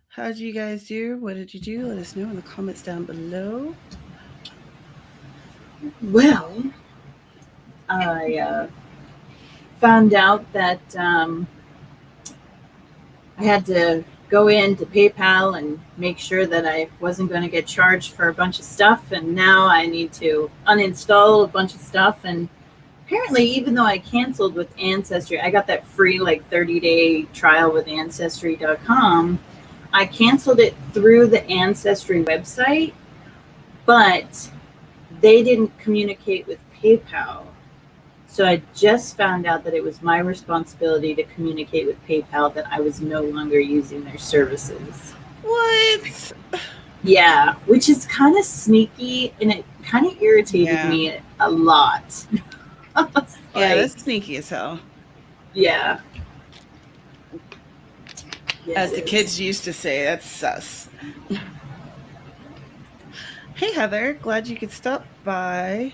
How did you guys do? What did you do? Let us know in the comments down below. Well, I found out that I had to go into PayPal and make sure that I wasn't going to get charged for a bunch of stuff. And now I need to uninstall a bunch of stuff. And apparently, even though I canceled with Ancestry, I got that free 30-day trial with Ancestry.com. I canceled it through the Ancestry website, but they didn't communicate with PayPal. So I just found out that it was my responsibility to communicate with PayPal that I was no longer using their services. What? Yeah, which is kind of sneaky, and it kind of irritated me a lot. Yeah, that's sneaky as hell. Yeah. As the kids used to say, that's sus. Hey, Heather, glad you could stop by.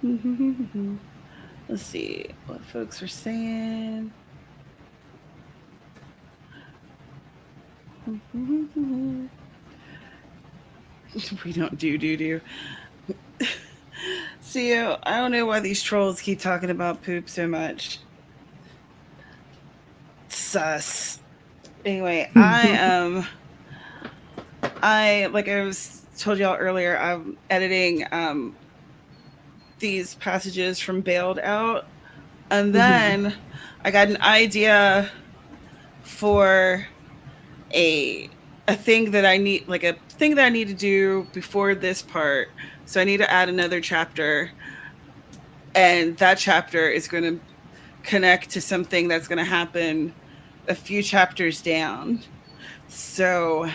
Let's see what folks are saying. We don't do. See, I don't know why these trolls keep talking about poop so much. Sus. Anyway, I like I was told y'all earlier, I'm editing these passages from Bailed Out, and then I got an idea for a thing that I need, like a thing that I need to do before this part. So I need to add another chapter, and that chapter is going to connect to something that's going to happen a few chapters down. So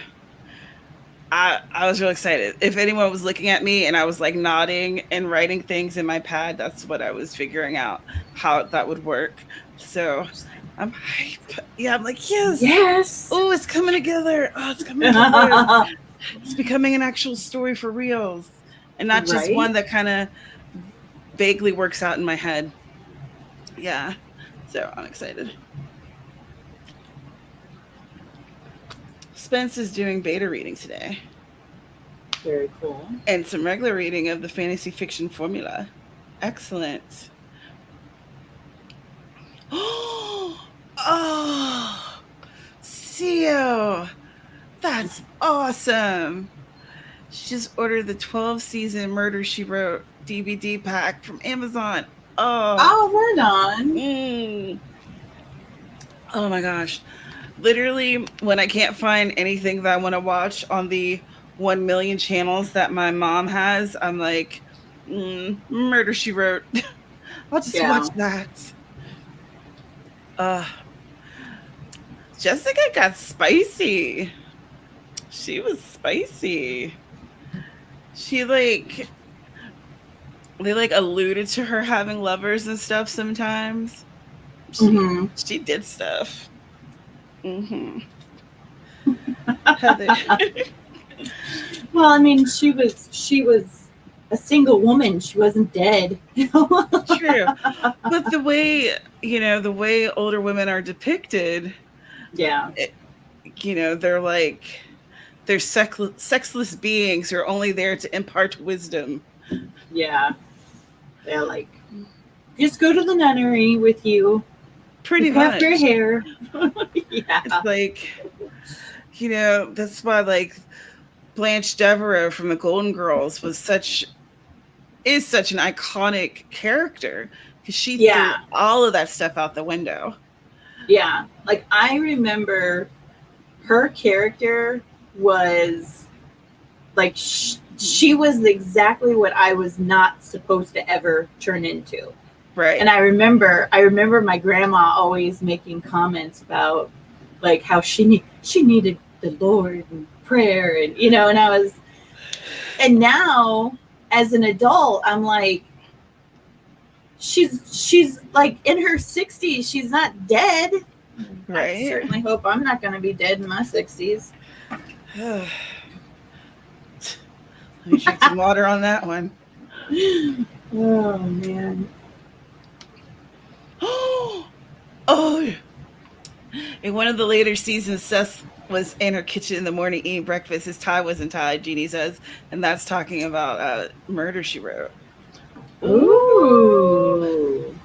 I was really excited. If anyone was looking at me and I was nodding and writing things in my pad, that's what I was figuring out how that would work. So I'm hyped. Yeah, I'm like, yes. Oh, it's coming together. Oh, it's coming together. It's becoming an actual story for reals, and not just one that kind of vaguely works out in my head. Yeah. So I'm excited. Spence is doing beta reading today. Very cool. And some regular reading of the fantasy fiction formula. Excellent. Oh, Sio. That's awesome. She just ordered the 12-season Murder, She Wrote DVD pack from Amazon. Oh, right on. Oh my gosh. Literally, when I can't find anything that I want to watch on the 1 million channels that my mom has, I'm like, Murder, She Wrote. I'll just watch that. Jessica got spicy. She was spicy. She they alluded to her having lovers and stuff sometimes. She did stuff. Heather. Well, I mean, she was a single woman. She wasn't dead. True. But the way older women are depicted, they're sexless beings who are only there to impart wisdom. Yeah. They're just go to the nunnery with you. Pretty much. Your hair. It's that's why Blanche Devereaux from the Golden Girls is such an iconic character, because she threw all of that stuff out the window. Yeah. I remember her character was she was exactly what I was not supposed to ever turn into. Right. And I remember my grandma always making comments about how she needed the Lord and prayer, and and now as an adult, I'm she's in her 60s. She's not dead. Right. I certainly hope I'm not going to be dead in my 60s. Let me drink some water on that one. Oh, man. Oh, in one of the later seasons, Seth was in her kitchen in the morning eating breakfast. His tie wasn't tied, Jeannie says, and that's talking about Murder, She Wrote. Ooh.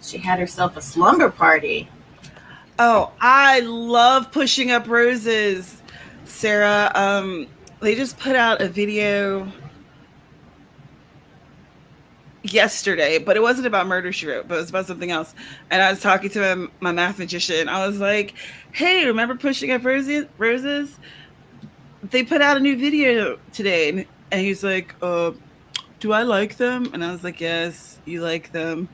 She had herself a slumber party. Oh, I love Pushing Up Roses, Sarah. They just put out a video yesterday, but it wasn't about Murder, She Wrote, but it was about something else. And I was talking to my math magician. I was like, hey, remember Pushing Up Roses? They put out a new video today. And he's like, do I like them? And I was like, yes, you like them.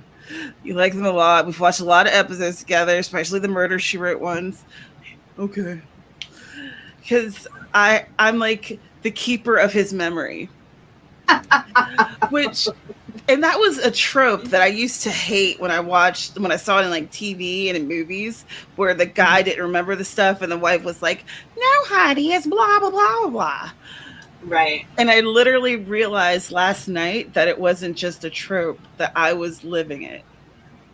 You like them a lot. We've watched a lot of episodes together, especially the Murder, She Wrote ones. Okay. Because I'm like the keeper of his memory. And that was a trope that I used to hate when I saw it in like TV and in movies, where the guy didn't remember the stuff and the wife was like, no, honey, it's blah, blah, blah, blah, blah. Right. And I literally realized last night that it wasn't just a trope, that I was living it.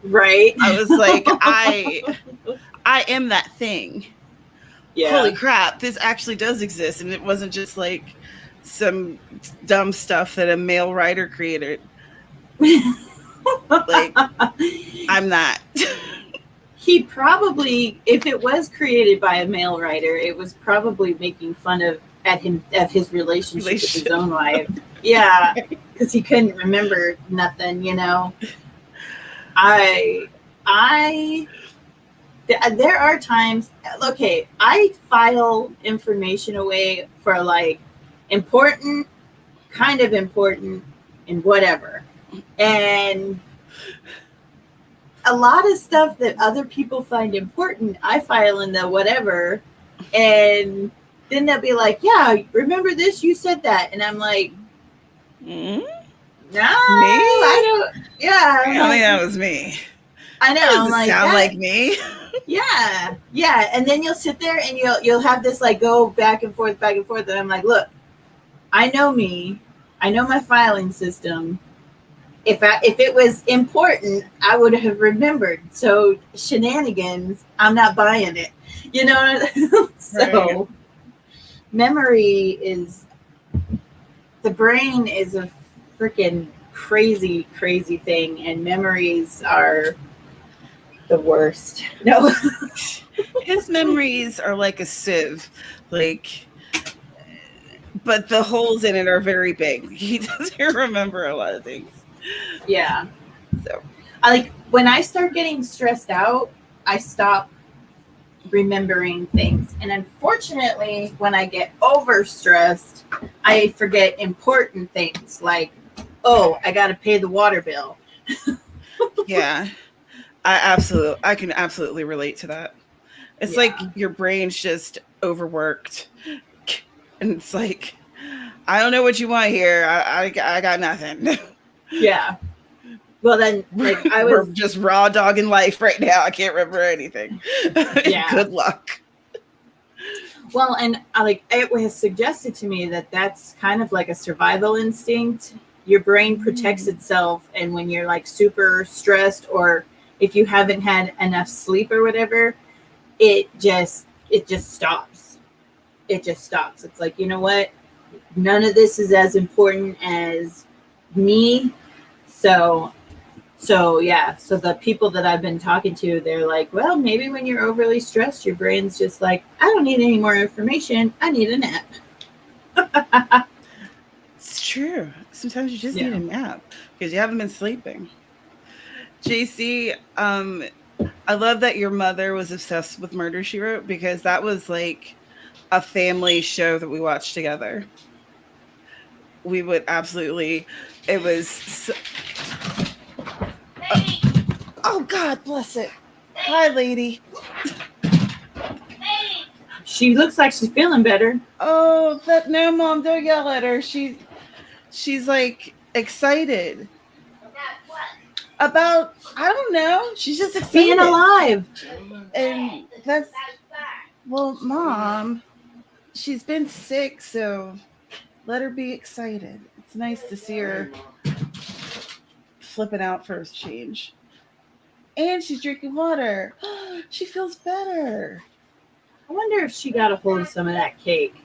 Right. I was like, I am that thing. Yeah. Holy crap, this actually does exist. And it wasn't just like some dumb stuff that a male writer created. Like, I'm not. He probably, if it was created by a male writer, it was probably making fun of his relationship with his own wife. Yeah, because he couldn't remember nothing, you know. There are times, okay, I file information away for like important, kind of important, and whatever. And a lot of stuff that other people find important, I file in the whatever. And then they'll be like, yeah, remember this? You said that. And I'm like, no, I don't. Yeah. I think that was me. I know. That doesn't like, sound like me. Yeah. Yeah. And then you'll sit there and you'll have this like go back and forth. And I'm like, look, I know me. I know my filing system. If it was important, I would have remembered. So shenanigans, I'm not buying it. You know? So right. Memory is, the brain is a freaking crazy, crazy thing. And memories are the worst. No. His memories are like a sieve. Like, but the holes in it are very big. He doesn't remember a lot of things. Yeah. So when I start getting stressed out, I stop remembering things. And unfortunately, when I get overstressed, I forget important things like, oh, I got to pay the water bill. Yeah. I can absolutely relate to that. It's like your brain's just overworked. And it's like, I don't know what you want here. I got nothing. Yeah. Well, then, like, we're just raw dogging life right now. I can't remember anything. Yeah. Good luck. Well, and it was suggested to me that that's kind of like a survival instinct. Your brain protects itself, and when you're like super stressed, or if you haven't had enough sleep or whatever, it just stops. It just stops. It's like, you know what? None of this is as important as me. So yeah. So the people that I've been talking to, they're like, well, maybe when you're overly stressed, your brain's just like, I don't need any more information. I need a nap. It's true. Sometimes you just need a nap because you haven't been sleeping. JC, I love that your mother was obsessed with Murder, She Wrote, because that was like a family show that we watched together. We would absolutely, it was oh God bless it. Hi, lady. She looks like she's feeling better. Oh, no, Mom, don't yell at her. She's like excited. About I don't know. She's just excited. Being alive. And that's, well, Mom, she's been sick, so let her be excited. It's nice to see her flipping out for a change. And she's drinking water. She feels better. I wonder if she got a hold of some of that cake.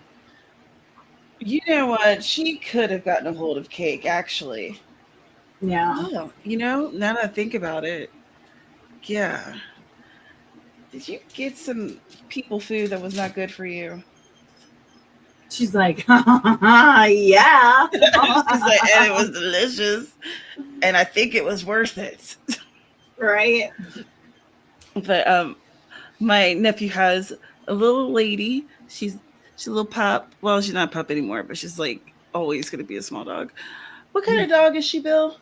You know what? She could have gotten a hold of cake, actually. Yeah. Oh, now that I think about it, yeah. Did you get some people food that was not good for you? She's like, yeah. She's like, and it was delicious, and I think it was worth it. Right. But my nephew has a little lady. She's a little pup. Well, she's not a pup anymore, but she's like always going to be a small dog. What kind of dog is she, Bill?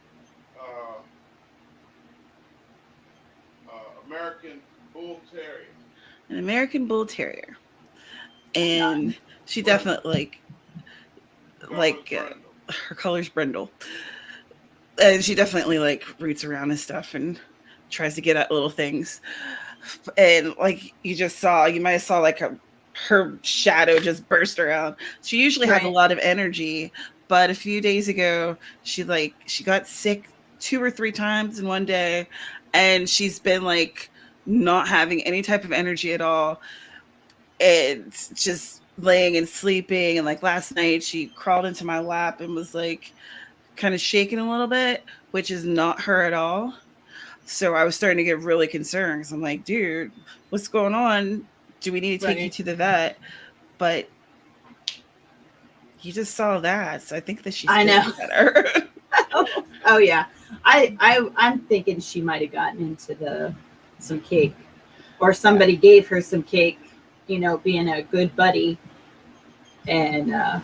American Bull Terrier. An American Bull Terrier, and she definitely her color's brindle, and she definitely like roots around and stuff and tries to get at little things. And like you might have saw like her shadow just burst around. She usually has a lot of energy, but a few days ago she got sick 2 or 3 times in one day, and she's been like not having any type of energy at all, and just laying and sleeping. And like last night she crawled into my lap and was like kind of shaking a little bit, which is not her at all. So I was starting to get really concerned because I'm like, dude, what's going on? Do we need to take you to the vet? But you just saw that, so I think that she's better. Oh yeah, I'm thinking she might have gotten into some cake, or somebody gave her some cake. Being a good buddy, and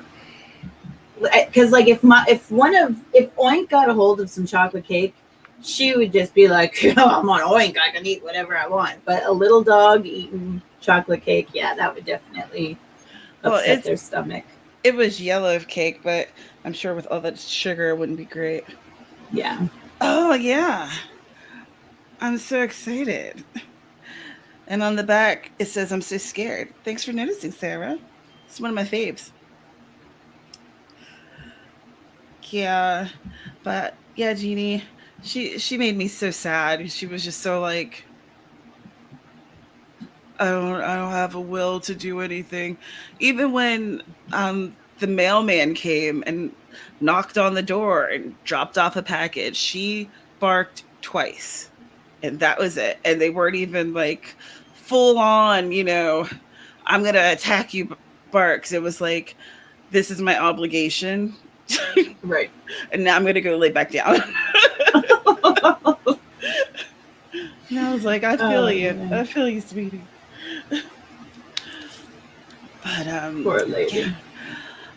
because like if Oink got a hold of some chocolate cake, she would just be like, I'm on Oink, I can eat whatever I want. But a little dog eating chocolate cake, yeah, that would definitely upset their stomach. It was yellow cake, but I'm sure with all that sugar it wouldn't be great. Yeah. Oh yeah, I'm so excited. And on the back it says, I'm so scared. Thanks for noticing, Sarah. It's one of my faves. Yeah, but yeah, Jeannie, she made me so sad. She was just so like, I don't have a will to do anything. Even when the mailman came and knocked on the door and dropped off a package, she barked twice, and that was it. And they weren't even like full on, I'm gonna attack you barks. It was like, this is my obligation. Right. And now I'm gonna go lay back down. And I was like, I feel you. Man. I feel you, sweetie. But poor lady. Yeah.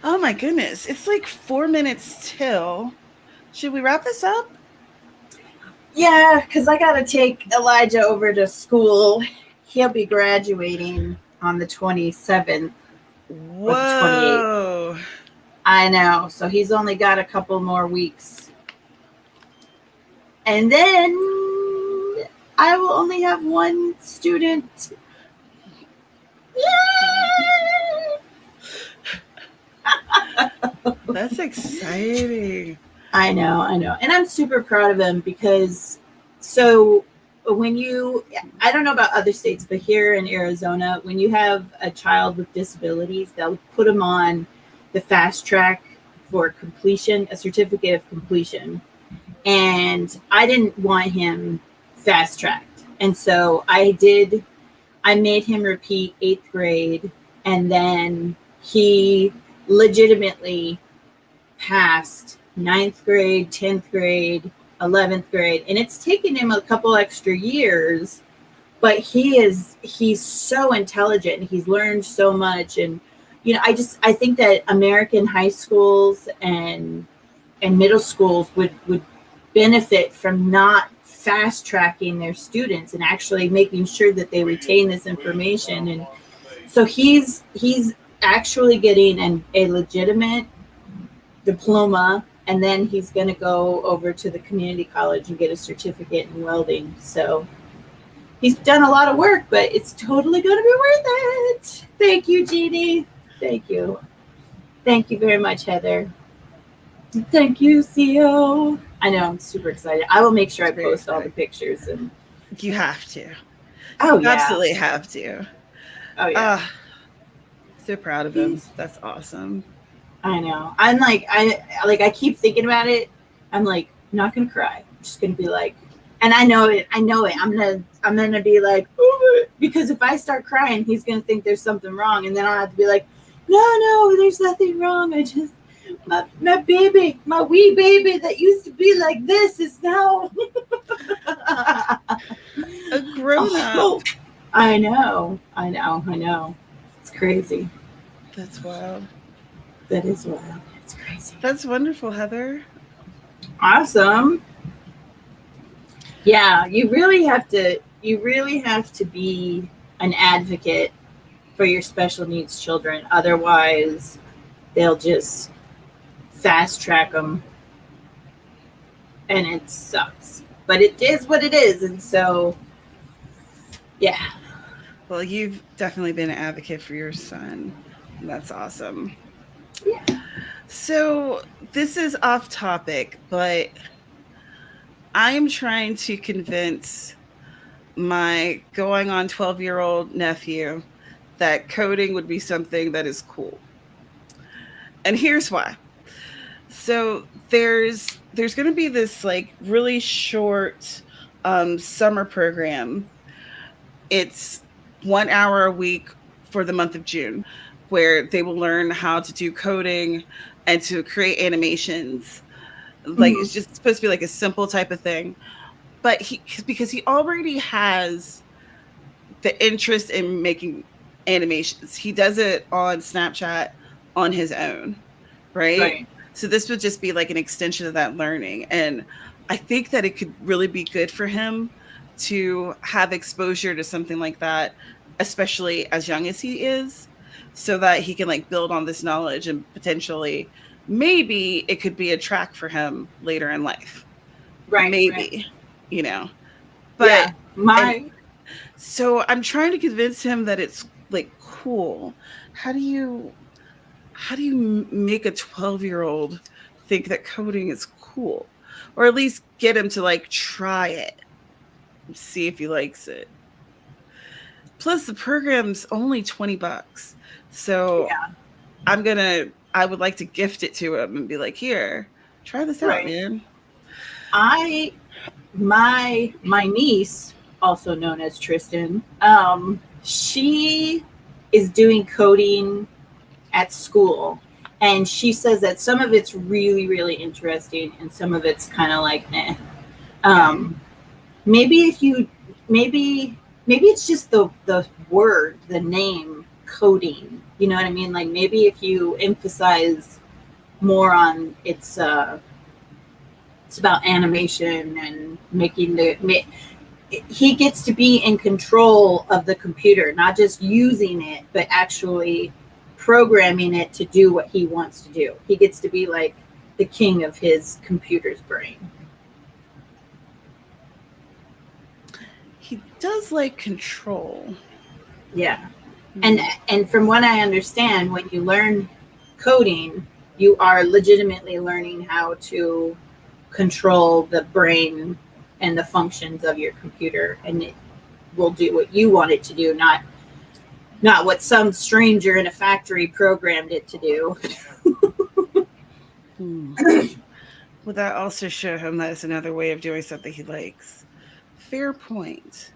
Oh my goodness. It's like 4 minutes till. Should we wrap this up? Yeah, because I gotta take Elijah over to school. He'll be graduating on the 27th. Whoa. 28th. I know. So he's only got a couple more weeks. And then I will only have one student. Yay! That's exciting. I know. And I'm super proud of him because so when I don't know about other states, but here in Arizona, when you have a child with disabilities, they'll put them on the fast track for completion, a certificate of completion. And I didn't want him fast tracked. And so I made him repeat 8th grade, and then he legitimately passed 9th grade, 10th grade, 11th grade. And it's taken him a couple extra years, but he's so intelligent and he's learned so much. And, I think that American high schools and middle schools would benefit from not fast tracking their students and actually making sure that they retain this information. And so he's actually getting a legitimate diploma, and then he's going to go over to the community college and get a certificate in welding. So he's done a lot of work, but it's totally going to be worth it. Thank you, Jeannie. Thank you. Thank you very much, Heather. Thank you, Theo. I know, I'm super excited. I will make sure I post all the pictures and You have to. Oh You yeah. absolutely have to. Oh yeah. So proud of him. That's awesome. I know. I'm like I keep thinking about it. I'm like not gonna cry. I'm just gonna be like, and I know it. I'm gonna be like, oh, because if I start crying, he's gonna think there's something wrong, and then I'll have to be like, no, there's nothing wrong. I just my baby, my wee baby that used to be like this is now A grown up. Oh, I know. It's crazy. That's wild. That is wild. It's crazy. That's wonderful, Heather. Awesome. Yeah, you really have to be an advocate for your special needs children. Otherwise, they'll just fast track them, and it sucks. But it is what it is, and so yeah. Well, you've definitely been an advocate for your son. That's awesome. Yeah. So this is off topic, but I am trying to convince my going on 12-year-old nephew that coding would be something that is cool. And here's why. So there's going to be this like really short summer program. It's 1 hour a week for the month of June, where they will learn how to do coding and to create animations. Like it's just supposed to be like a simple type of thing. But because he already has the interest in making animations, he does it on Snapchat on his own, right? So this would just be like an extension of that learning. And I think that it could really be good for him to have exposure to something like that, especially as young as he is, so that he can like build on this knowledge and potentially maybe it could be a track for him later in life. Right. Maybe, but yeah, so I'm trying to convince him that it's like cool. How do you make a 12-year-old think that coding is cool, or at least get him to like try it and see if he likes it? Plus the program's only $20. So yeah. I would like to gift it to him and be like, here, try this out, man. My niece, also known as Tristan, she is doing coding at school, and she says that some of it's really, really interesting and some of it's kind of like maybe it's just the word, the name coding, you know what I mean? Like maybe if you emphasize more on it's about animation and making he gets to be in control of the computer, not just using it, but actually programming it to do what he wants to do. He gets to be like the king of his computer's brain. He does like control. Yeah. And from what I understand, when you learn coding, you are legitimately learning how to control the brain and the functions of your computer, and it will do what you want it to do, not what some stranger in a factory programmed it to do. Would that also show him that it's another way of doing something he likes? Fair point.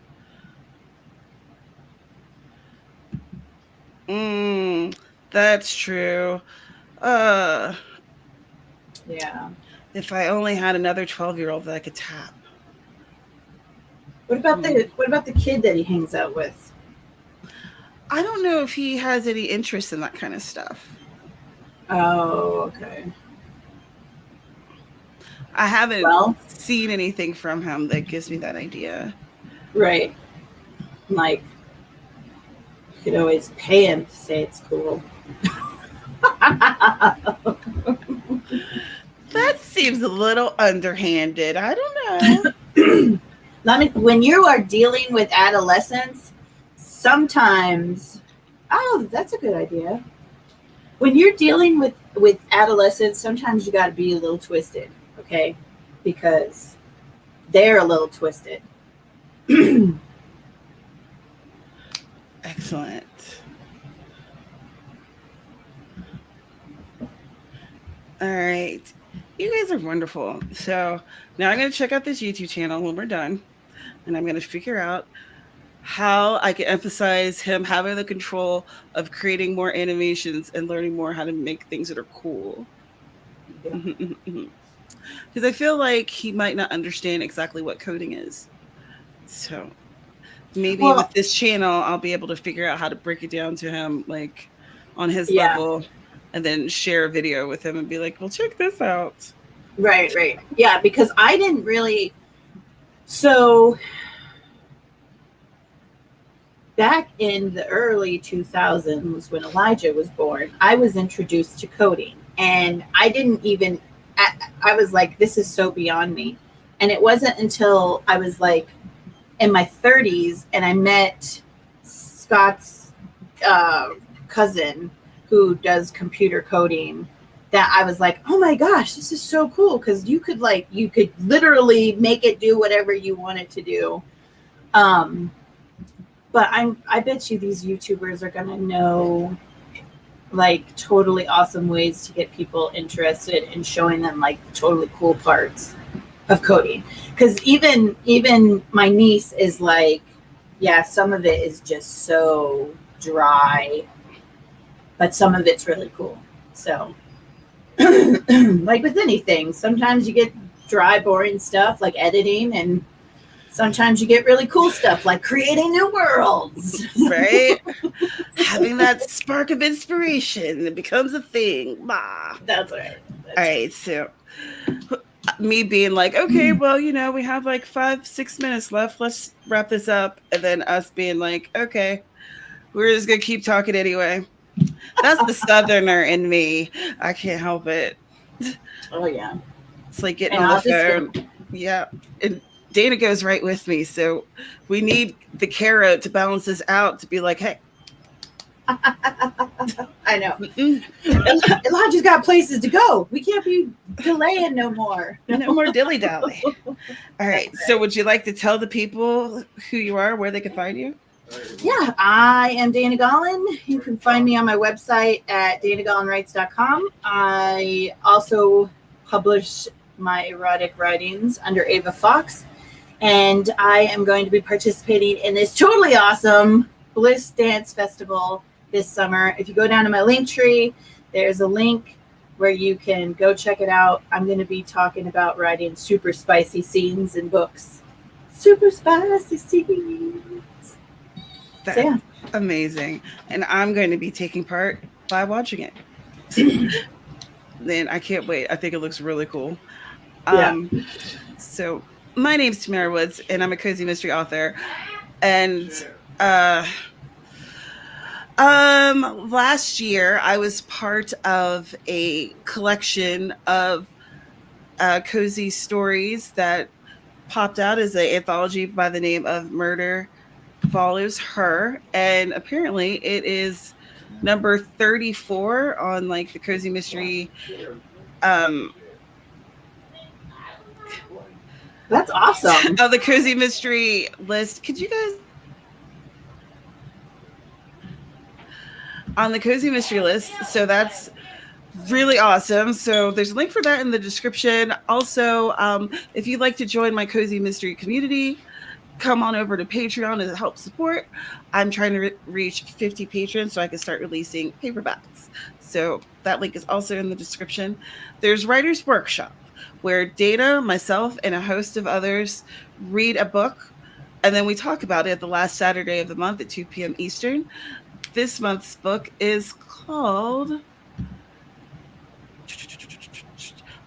That's true. Yeah. If I only had another 12-year-old that I could tap. What about the kid that he hangs out with? I don't know if he has any interest in that kind of stuff. Oh, okay. I haven't seen anything from him that gives me that idea. Right. Like, you could always pay him to say it's cool. That seems a little underhanded. I don't know. When you are dealing with adolescents, sometimes, that's a good idea. When you're dealing with adolescents, sometimes you got to be a little twisted, okay? Because they're a little twisted. Excellent. All right. You guys are wonderful. So now I'm going to check out this YouTube channel when we're done. And I'm going to figure out how I can emphasize him having the control of creating more animations and learning more how to make things that are cool. Because I feel like he might not understand exactly what coding is. So maybe with this channel, I'll be able to figure out how to break it down to him, like on his level, and then share a video with him and be like, well, check this out. Right. Yeah, because I didn't really. So back in the early 2000s, when Elijah was born, I was introduced to coding, and I didn't even. I was like, this is so beyond me. And it wasn't until I was like in my 30s and I met Scott's cousin who does computer coding that I was like, oh my gosh, this is so cool, because you could literally make it do whatever you want it to do. But I bet you these YouTubers are gonna know like totally awesome ways to get people interested in showing them like totally cool parts of coding. Because even my niece is like, yeah, some of it is just so dry, but some of it's really cool. So like with anything, sometimes you get dry, boring stuff like editing, and sometimes you get really cool stuff like creating new worlds. Right? Having that spark of inspiration, it becomes a thing. Bah. That's right. All right, so me being like, okay, well, we have like 5-6 minutes left. Let's wrap this up. And then us being like, okay, we're just going to keep talking anyway. That's the Southerner in me. I can't help it. Oh, yeah. It's like getting on the phone. Yeah. And Dana goes right with me. So we need the Carrow to balance this out, to be like, hey. I know. Elijah's got places to go. We can't be delaying no more. No more dilly-dally. All right. So would you like to tell the people who you are, where they can find you? Yeah, I am Dana Gaulin. You can find me on my website at danagaulinwrites.com. I also publish my erotic writings under Ava Fox. And I am going to be participating in this totally awesome Bliss Dance Festival this summer. If you go down to my link tree, there's a link where you can go check it out. I'm going to be talking about writing super spicy scenes in books. Super spicy scenes. That's amazing. And I'm going to be taking part by watching it. Then I can't wait. I think it looks really cool. So my name's Tamara Woods, and I'm a cozy mystery author. And last year I was part of a collection of cozy stories that popped out as an anthology by the name of Murder Follows Her, and apparently it is number 34 on like the cozy mystery that's awesome. The cozy mystery list. Could you guys on the cozy mystery list? So that's really awesome. So there's a link for that in the description. Also, if you'd like to join my cozy mystery community, come on over to Patreon to help support. I'm trying to reach 50 patrons so I can start releasing paperbacks. So that link is also in the description. There's Writer's Workshop, where Dana, myself, and a host of others read a book, and then we talk about it the last Saturday of the month at 2 p.m. Eastern. This month's book is called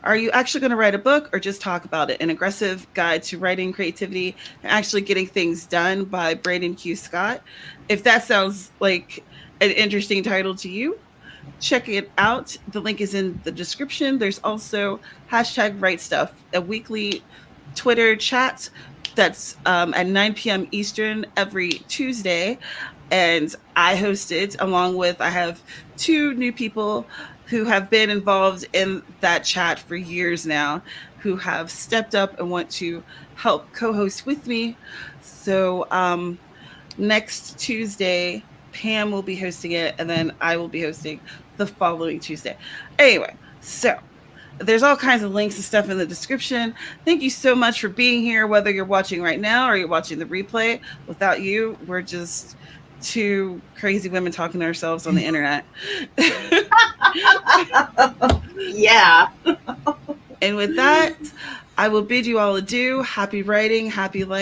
Are You Actually Going to Write a Book or Just Talk About It? An Aggressive Guide to Writing, Creativity, and Actually Getting Things Done by Braden Q. Scott. If that sounds like an interesting title to you, check it out. The link is in the description. There's also #Writestuff, a weekly Twitter chat that's at 9 p.m. Eastern every Tuesday. And I host it along with, I have 2 new people who have been involved in that chat for years now. who have stepped up and want to help co-host with me. So next Tuesday, Pam will be hosting it, and then I will be hosting the following Tuesday. Anyway, so there's all kinds of links and stuff in the description. Thank you so much for being here, whether you're watching right now or you're watching the replay. Without you, we're just two crazy women talking to ourselves on the internet. Yeah. And with that, I will bid you all adieu. Happy writing, happy life.